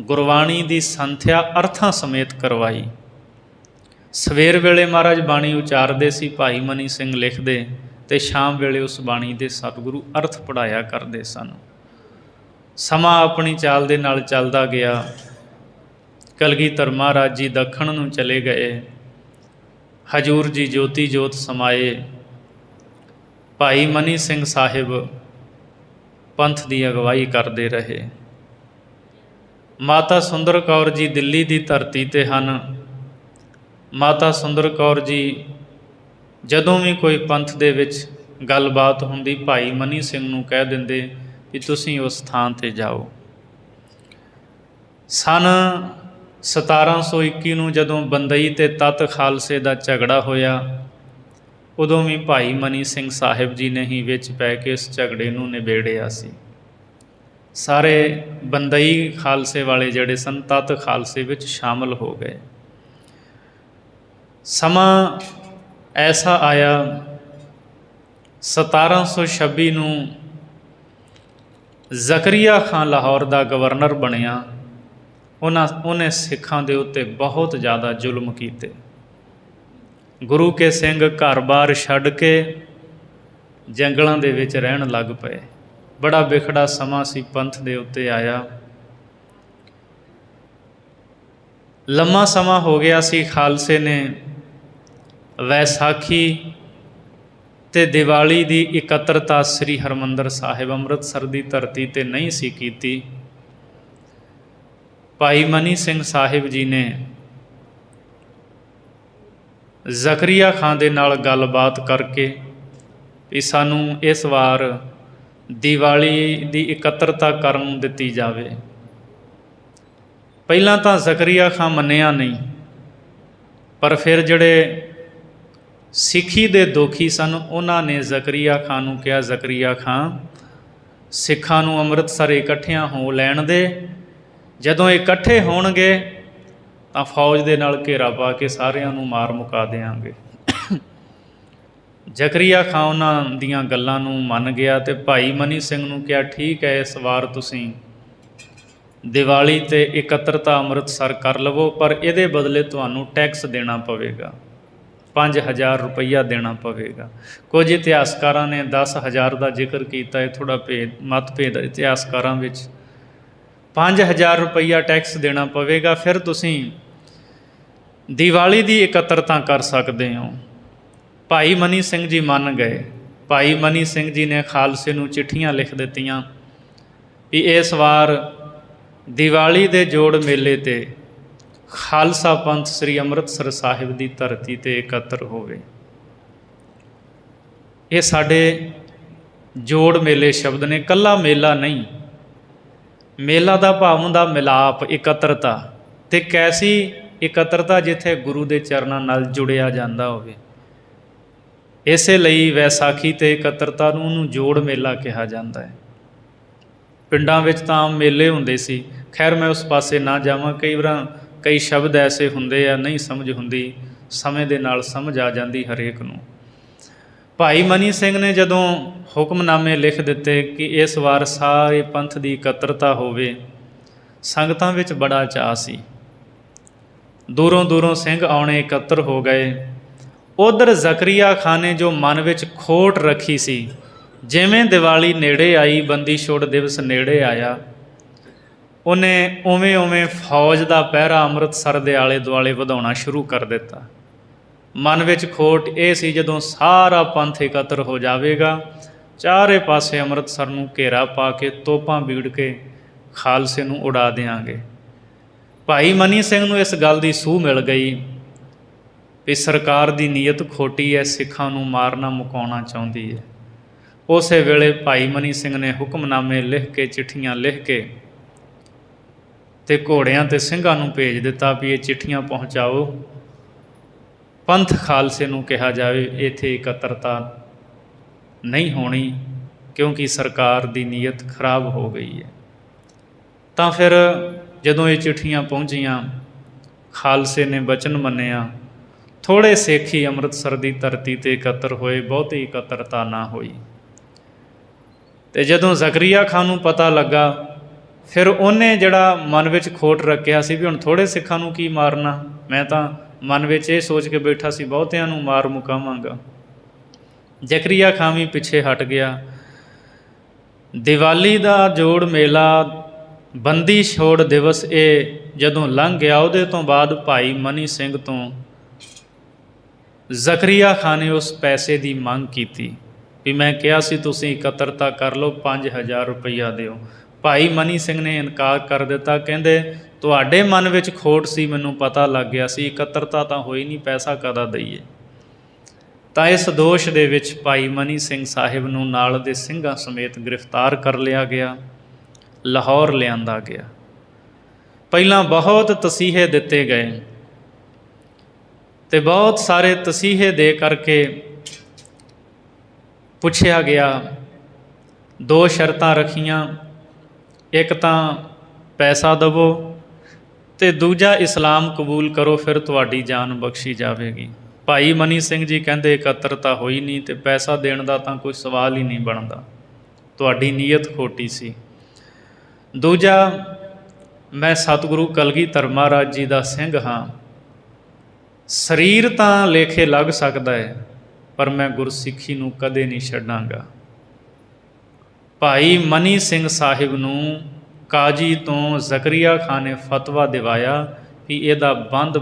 ਗੁਰਬਾਣੀ ਦੀ ਸੰਥਿਆ ਅਰਥਾਂ ਸਮੇਤ ਕਰਵਾਈ। ਸਵੇਰ ਵੇਲੇ ਮਹਾਰਾਜ ਬਾਣੀ ਉਚਾਰਦੇ ਸੀ, ਭਾਈ ਮਨੀ ਸਿੰਘ ਲਿਖਦੇ, ਅਤੇ ਸ਼ਾਮ ਵੇਲੇ ਉਸ ਬਾਣੀ ਦੇ ਸਤਿਗੁਰੂ ਅਰਥ ਪੜ੍ਹਾਇਆ ਕਰਦੇ ਸਨ। ਸਮਾਂ ਆਪਣੀ ਚਾਲ ਦੇ ਨਾਲ ਚੱਲਦਾ ਗਿਆ। ਕਲਗੀਧਰ ਮਹਾਰਾਜ ਜੀ ਦੱਖਣ ਨੂੰ ਚਲੇ ਗਏ, ਹਜੂਰ ਜੀ ਜੋਤੀ ਜੋਤ ਸਮਾਏ। ਭਾਈ ਮਨੀ ਸਿੰਘ ਸਾਹਿਬ ਪੰਥ ਦੀ ਅਗਵਾਈ ਕਰਦੇ ਰਹੇ। ਮਾਤਾ ਸੁੰਦਰ ਕੌਰ ਜੀ ਦਿੱਲੀ ਦੀ ਧਰਤੀ 'ਤੇ ਹਨ। ਮਾਤਾ ਸੁੰਦਰ ਕੌਰ ਜੀ ਜਦੋਂ ਵੀ ਕੋਈ ਪੰਥ ਦੇ ਵਿੱਚ ਗੱਲਬਾਤ ਹੁੰਦੀ, ਭਾਈ ਮਨੀ ਸਿੰਘ ਨੂੰ ਕਹਿ ਦਿੰਦੇ ਵੀ ਤੁਸੀਂ ਉਸ ਥਾਂ 'ਤੇ ਜਾਓ। ਸੰਨ 1721 ਨੂੰ ਜਦੋਂ ਬੰਦਈ ਅਤੇ ਤੱਤ ਖਾਲਸੇ ਦਾ ਝਗੜਾ ਹੋਇਆ, ਉਦੋਂ ਵੀ ਭਾਈ ਮਨੀ ਸਿੰਘ ਸਾਹਿਬ ਜੀ ਨੇ ਹੀ ਵਿੱਚ ਪੈ ਕੇ ਇਸ ਝਗੜੇ ਨੂੰ ਨਿਬੇੜਿਆ ਸੀ। ਸਾਰੇ ਬੰਦਈ ਖਾਲਸੇ ਵਾਲੇ ਜਿਹੜੇ ਸਨ, ਤੱਤ ਖਾਲਸੇ ਵਿੱਚ ਸ਼ਾਮਲ ਹੋ ਗਏ। ਸਮਾਂ ਐਸਾ ਆਇਆ, 1726 ਨੂੰ ਜ਼ਕਰੀਆ ਖਾਂ ਲਾਹੌਰ ਦਾ ਗਵਰਨਰ ਬਣਿਆ। ਉਹਨੇ ਸਿੱਖਾਂ ਦੇ ਉੱਤੇ ਬਹੁਤ ਜ਼ਿਆਦਾ ਜ਼ੁਲਮ ਕੀਤੇ। ਗੁਰੂ ਕੇ ਸਿੰਘ ਘਰ-ਬਾਰ ਛੱਡ ਕੇ ਜੰਗਲਾਂ ਦੇ ਵਿੱਚ ਰਹਿਣ ਲੱਗ ਪਏ। ਬੜਾ ਵਿਖੜਾ ਸਮਾਂ ਸੀ ਪੰਥ ਦੇ ਉੱਤੇ ਆਇਆ। ਲੰਮਾ ਸਮਾਂ ਹੋ ਗਿਆ ਸੀ ਖਾਲਸੇ ਨੇ ਵੈਸਾਖੀ ਅਤੇ ਦੀਵਾਲੀ ਦੀ ਇਕੱਤਰਤਾ ਸ੍ਰੀ ਹਰਿਮੰਦਰ ਸਾਹਿਬ ਅੰਮ੍ਰਿਤਸਰ ਦੀ ਧਰਤੀ 'ਤੇ ਨਹੀਂ ਸੀ ਕੀਤੀ। ਭਾਈ ਮਨੀ ਸਿੰਘ ਸਾਹਿਬ ਜੀ ਨੇ ਜ਼ਕਰੀਆ ਖਾਂ ਦੇ ਨਾਲ ਗੱਲਬਾਤ ਕਰਕੇ ਵੀ ਸਾਨੂੰ ਇਸ ਵਾਰ ਦੀਵਾਲੀ ਦੀ ਇਕੱਤਰਤਾ ਕਰਨ ਦਿੱਤੀ ਜਾਵੇ। ਪਹਿਲਾਂ ਤਾਂ ਜ਼ਕਰੀਆ ਖਾਂ ਮੰਨਿਆ ਨਹੀਂ, ਪਰ ਫਿਰ ਜਿਹੜੇ ਸਿੱਖੀ ਦੇ ਦੋਖੀ ਸਨ ਉਹਨਾਂ ਨੇ ਜ਼ਕਰੀਆ ਖਾਂ ਨੂੰ ਕਿਹਾ, ਜ਼ਕਰੀਆ ਖਾਂ ਸਿੱਖਾਂ ਨੂੰ ਅੰਮ੍ਰਿਤਸਰ ਇਕੱਠਿਆਂ ਹੋ ਲੈਣ ਦੇ, ਜਦੋਂ ਇਕੱਠੇ ਹੋਣਗੇ ਤਾਂ ਫੌਜ ਦੇ ਨਾਲ ਘੇਰਾ ਪਾ ਕੇ ਸਾਰਿਆਂ ਨੂੰ ਮਾਰ ਮੁਕਾ ਦਿਆਂਗੇ। ਜ਼ਕਰੀਆ ਖਾਂ ਉਹਨਾਂ ਦੀਆਂ ਗੱਲਾਂ ਨੂੰ ਮੰਨ ਗਿਆ ਅਤੇ ਭਾਈ ਮਨੀ ਸਿੰਘ ਨੂੰ ਕਿਹਾ, ਠੀਕ ਹੈ ਇਸ ਵਾਰ ਤੁਸੀਂ ਦੀਵਾਲੀ 'ਤੇ ਇਕੱਤਰਤਾ ਅੰਮ੍ਰਿਤਸਰ ਕਰ ਲਵੋ, ਪਰ ਇਹਦੇ ਬਦਲੇ ਤੁਹਾਨੂੰ ਟੈਕਸ ਦੇਣਾ ਪਵੇਗਾ, 5000 ਰੁਪਈਆ ਦੇਣਾ ਪਵੇਗਾ। ਕੁਝ ਇਤਿਹਾਸਕਾਰਾਂ ਨੇ 10,000 ਦਾ ਜ਼ਿਕਰ ਕੀਤਾ ਹੈ, ਥੋੜ੍ਹਾ ਮਤਭੇਦ ਇਤਿਹਾਸਕਾਰਾਂ ਵਿੱਚ। 5000 ਰੁਪਈਆ ਟੈਕਸ ਦੇਣਾ ਪਵੇਗਾ, ਫਿਰ ਤੁਸੀਂ ਦੀਵਾਲੀ ਦੀ ਇਕੱਤਰਤਾ ਕਰ ਸਕਦੇ ਹੋ। ਭਾਈ ਮਨੀ ਸਿੰਘ ਜੀ ਮੰਨ ਗਏ। ਭਾਈ ਮਨੀ ਸਿੰਘ ਜੀ ਨੇ ਖਾਲਸੇ ਨੂੰ ਚਿੱਠੀਆਂ ਲਿਖ ਦਿੱਤੀਆਂ ਵੀ ਇਸ ਵਾਰ ਦੀਵਾਲੀ ਦੇ ਜੋੜ ਮੇਲੇ 'ਤੇ ਖਾਲਸਾ ਪੰਥ ਸ੍ਰੀ ਅੰਮ੍ਰਿਤਸਰ ਸਾਹਿਬ ਦੀ ਧਰਤੀ 'ਤੇ ਇਕੱਤਰ ਹੋਵੇ। ਇਹ ਸਾਡੇ ਜੋੜ ਮੇਲੇ ਸ਼ਬਦ ਨੇ, ਇਕੱਲਾ ਮੇਲਾ ਨਹੀਂ। ਮੇਲਾ ਦਾ ਭਾਵ ਹੁੰਦਾ ਮਿਲਾਪ, ਇਕੱਤਰਤਾ। ਅਤੇ ਕੈਸੀ ਇਕੱਤਰਤਾ? ਜਿੱਥੇ ਗੁਰੂ ਦੇ ਚਰਨਾਂ ਨਾਲ ਜੁੜਿਆ ਜਾਂਦਾ ਹੋਵੇ। ਇਸੇ ਲਈ ਵੈਸਾਖੀ 'ਤੇ ਇਕੱਤਰਤਾ ਨੂੰ ਉਹਨੂੰ ਜੋੜ ਮੇਲਾ ਕਿਹਾ ਜਾਂਦਾ ਹੈ। ਪਿੰਡਾਂ ਵਿੱਚ ਤਾਂ ਆਮ ਮੇਲੇ ਹੁੰਦੇ ਸੀ। ਖੈਰ ਮੈਂ ਉਸ ਪਾਸੇ ਨਾ ਜਾਵਾਂ, ਕਈ ਵਾਰ ਕਈ ਸ਼ਬਦ ਐਸੇ ਹੁੰਦੇ ਆ ਨਹੀਂ ਸਮਝ ਹੁੰਦੀ, ਸਮੇਂ ਦੇ ਨਾਲ ਸਮਝ ਆ ਜਾਂਦੀ ਹਰੇਕ ਨੂੰ। ਭਾਈ ਮਨੀ ਸਿੰਘ ਨੇ ਜਦੋਂ ਹੁਕਮਨਾਮੇ ਲਿਖ ਦਿੱਤੇ ਕਿ ਇਸ ਵਾਰ ਸਾਰੇ ਪੰਥ ਦੀ ਇਕੱਤਰਤਾ ਹੋਵੇ, ਸੰਗਤਾਂ ਵਿੱਚ ਬੜਾ ਚਾਅ ਸੀ। ਦੂਰੋਂ ਦੂਰੋਂ ਸਿੰਘ ਆਉਣੇ ਇਕੱਤਰ ਹੋ ਗਏ। ਉੱਧਰ ਜ਼ਕਰੀਆ ਖਾਂ ਨੇ ਜੋ ਮਨ ਵਿੱਚ ਖੋਟ ਰੱਖੀ ਸੀ, ਜਿਵੇਂ ਦੀਵਾਲੀ ਨੇੜੇ ਆਈ, ਬੰਦੀ ਛੋੜ ਦਿਵਸ ਨੇੜੇ ਆਇਆ, ਉਹਨੇ ਉਵੇਂ ਉਵੇਂ ਫੌਜ ਦਾ ਪਹਿਰਾ ਅੰਮ੍ਰਿਤਸਰ ਦੇ ਆਲੇ ਦੁਆਲੇ ਵਧਾਉਣਾ ਸ਼ੁਰੂ ਕਰ ਦਿੱਤਾ। ਮਨ ਵਿੱਚ ਖੋਟ ਇਹ ਸੀ, ਜਦੋਂ ਸਾਰਾ ਪੰਥ ਇਕੱਤਰ ਹੋ ਜਾਵੇਗਾ, ਚਾਰੇ ਪਾਸੇ ਅੰਮ੍ਰਿਤਸਰ ਨੂੰ ਘੇਰਾ ਪਾ ਕੇ ਤੋਪਾਂ ਬੀੜ ਕੇ ਖਾਲਸੇ ਨੂੰ ਉਡਾ ਦਿਆਂਗੇ। ਭਾਈ ਮਨੀ ਸਿੰਘ ਨੂੰ ਇਸ ਗੱਲ ਦੀ ਸੂਹ ਮਿਲ ਗਈ ਵੀ ਸਰਕਾਰ ਦੀ ਨੀਅਤ ਖੋਟੀ ਹੈ, ਸਿੱਖਾਂ ਨੂੰ ਮਾਰਨਾ ਮੁਕਾਉਣਾ ਚਾਹੁੰਦੀ ਹੈ। ਉਸੇ ਵੇਲੇ ਭਾਈ ਮਨੀ ਸਿੰਘ ਨੇ ਹੁਕਮਨਾਮੇ ਲਿਖ ਕੇ, ਚਿੱਠੀਆਂ ਲਿਖ ਕੇ ਅਤੇ ਘੋੜਿਆਂ 'ਤੇ ਸਿੰਘਾਂ ਨੂੰ ਭੇਜ ਦਿੱਤਾ ਵੀ ਇਹ ਚਿੱਠੀਆਂ ਪਹੁੰਚਾਓ, ਪੰਥ ਖਾਲਸੇ ਨੂੰ ਕਿਹਾ ਜਾਵੇ ਇੱਥੇ ਇਕੱਤਰਤਾ ਨਹੀਂ ਹੋਣੀ, ਕਿਉਂਕਿ ਸਰਕਾਰ ਦੀ ਨੀਅਤ ਖਰਾਬ ਹੋ ਗਈ ਹੈ। ਤਾਂ ਫਿਰ ਜਦੋਂ ਇਹ ਚਿੱਠੀਆਂ ਪਹੁੰਚੀਆਂ, ਖਾਲਸੇ ਨੇ ਬਚਨ ਮੰਨਿਆ। ਥੋੜ੍ਹੇ ਸਿੱਖ ਹੀ ਅੰਮ੍ਰਿਤਸਰ ਦੀ ਧਰਤੀ 'ਤੇ ਇਕੱਤਰ ਹੋਏ, ਬਹੁਤੀ ਇਕੱਤਰਤਾ ਨਾ ਹੋਈ। ਅਤੇ ਜਦੋਂ ਜ਼ਕਰੀਆ ਖਾਂ ਨੂੰ ਪਤਾ ਲੱਗਾ, ਫਿਰ ਉਹਨੇ ਜਿਹੜਾ ਮਨ ਵਿੱਚ ਖੋਟ ਰੱਖਿਆ ਸੀ ਵੀ ਹੁਣ ਥੋੜ੍ਹੇ ਸਿੱਖਾਂ ਨੂੰ ਕੀ ਮਾਰਨਾ, ਮੈਂ ਤਾਂ ਮਨ ਵਿੱਚ ਇਹ ਸੋਚ ਕੇ ਬੈਠਾ ਸੀ ਬਹੁਤਿਆਂ ਨੂੰ ਮਾਰ ਮੁਕਾਵਾਂਗਾ। ਜ਼ਕਰੀਆ ਖਾਂ ਵੀ ਪਿੱਛੇ ਹਟ ਗਿਆ। ਦੀਵਾਲੀ ਦਾ ਜੋੜ ਮੇਲਾ, ਬੰਦੀ ਛੋੜ ਦਿਵਸ ਇਹ ਜਦੋਂ ਲੰਘ ਗਿਆ, ਉਹਦੇ ਤੋਂ ਬਾਅਦ ਭਾਈ ਮਨੀ ਸਿੰਘ ਤੋਂ ਜ਼ਕਰੀਆ ਖਾਂ ਨੇ ਉਸ ਪੈਸੇ ਦੀ ਮੰਗ ਕੀਤੀ ਵੀ ਮੈਂ ਕਿਹਾ ਸੀ ਤੁਸੀਂ ਇਕੱਤਰਤਾ ਕਰ ਲਓ, 5000 ਰੁਪਈਆ ਦਿਓ। ਭਾਈ ਮਨੀ ਸਿੰਘ ਨੇ ਇਨਕਾਰ ਕਰ ਦਿੱਤਾ। ਕਹਿੰਦੇ ਤੁਹਾਡੇ ਮਨ ਵਿੱਚ ਖੋਟ ਸੀ, ਮੈਨੂੰ ਪਤਾ ਲੱਗ ਗਿਆ ਸੀ, ਇਕੱਤਰਤਾ ਤਾਂ ਹੋਈ ਨਹੀਂ, ਪੈਸਾ ਕਾਹਦਾ ਦਈਏ। ਤਾਂ ਇਸ ਦੋਸ਼ ਦੇ ਵਿੱਚ ਭਾਈ ਮਨੀ ਸਿੰਘ ਸਾਹਿਬ ਨੂੰ ਨਾਲ ਦੇ ਸਿੰਘਾਂ ਸਮੇਤ ਗ੍ਰਿਫਤਾਰ ਕਰ ਲਿਆ ਗਿਆ, ਲਾਹੌਰ ਲਿਆਂਦਾ ਗਿਆ। ਪਹਿਲਾਂ ਬਹੁਤ ਤਸੀਹੇ ਦਿੱਤੇ ਗਏ ਅਤੇ ਬਹੁਤ ਸਾਰੇ ਤਸੀਹੇ ਦੇ ਕਰਕੇ ਪੁੱਛਿਆ ਗਿਆ। 2 ਸ਼ਰਤਾਂ ਰੱਖੀਆਂ, ਇੱਕ ਤਾਂ ਪੈਸਾ ਦੇਵੋ ਅਤੇ ਦੂਜਾ ਇਸਲਾਮ ਕਬੂਲ ਕਰੋ, ਫਿਰ ਤੁਹਾਡੀ ਜਾਨ ਬਖਸ਼ੀ ਜਾਵੇਗੀ। ਭਾਈ ਮਨੀ ਸਿੰਘ ਜੀ ਕਹਿੰਦੇ ਇਕੱਤਰਤਾ ਹੋਈ ਨਹੀਂ ਅਤੇ ਪੈਸਾ ਦੇਣ ਦਾ ਤਾਂ ਕੋਈ ਸਵਾਲ ਹੀ ਨਹੀਂ ਬਣਦਾ, ਤੁਹਾਡੀ ਨੀਅਤ ਖੋਟੀ ਸੀ। ਦੂਜਾ, ਮੈਂ ਸਤਿਗੁਰੂ ਕਲਗੀਧਰ ਮਹਾਰਾਜ ਜੀ ਦਾ ਸਿੰਘ ਹਾਂ। ਸਰੀਰ ਤਾਂ ਲੇਖੇ ਲੱਗ ਸਕਦਾ ਹੈ, ਪਰ ਮੈਂ ਗੁਰਸਿੱਖੀ ਨੂੰ ਕਦੇ ਨਹੀਂ ਛੱਡਾਂਗਾ। ਭਾਈ ਮਨੀ ਸਿੰਘ ਸਾਹਿਬ ਨੂੰ ਕਾਜੀ ਤੋਂ ਜ਼ਕਰੀਆ ਖਾਨ ਨੇ ਫਤਵਾ ਦਿਵਾਇਆ ਵੀ ਇਹਦਾ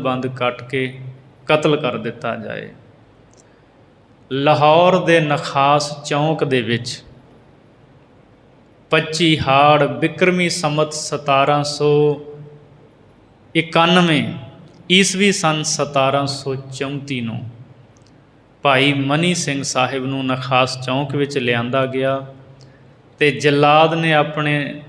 ਬੰਦ ਕੱਟ ਕੇ ਕਤਲ ਕਰ ਦਿੱਤਾ ਜਾਏ। ਲਾਹੌਰ ਦੇ ਨਖਾਸ ਚੌਂਕ ਦੇ ਵਿੱਚ 25 ਹਾੜ ਬਿਕਰਮੀ ਸੰਮਤ 1791 ਈਸਵੀ ਸਨ 1734 ਨੂੰ ਭਾਈ ਮਨੀ ਸਿੰਘ ਸਾਹਿਬ ਨੂੰ ਨਖਾਸ ਚੌਂਕ ਵਿੱਚ ਲਿਆਂਦਾ ਗਿਆ ਅਤੇ ਜਲਾਦ ਨੇ ਆਪਣੇ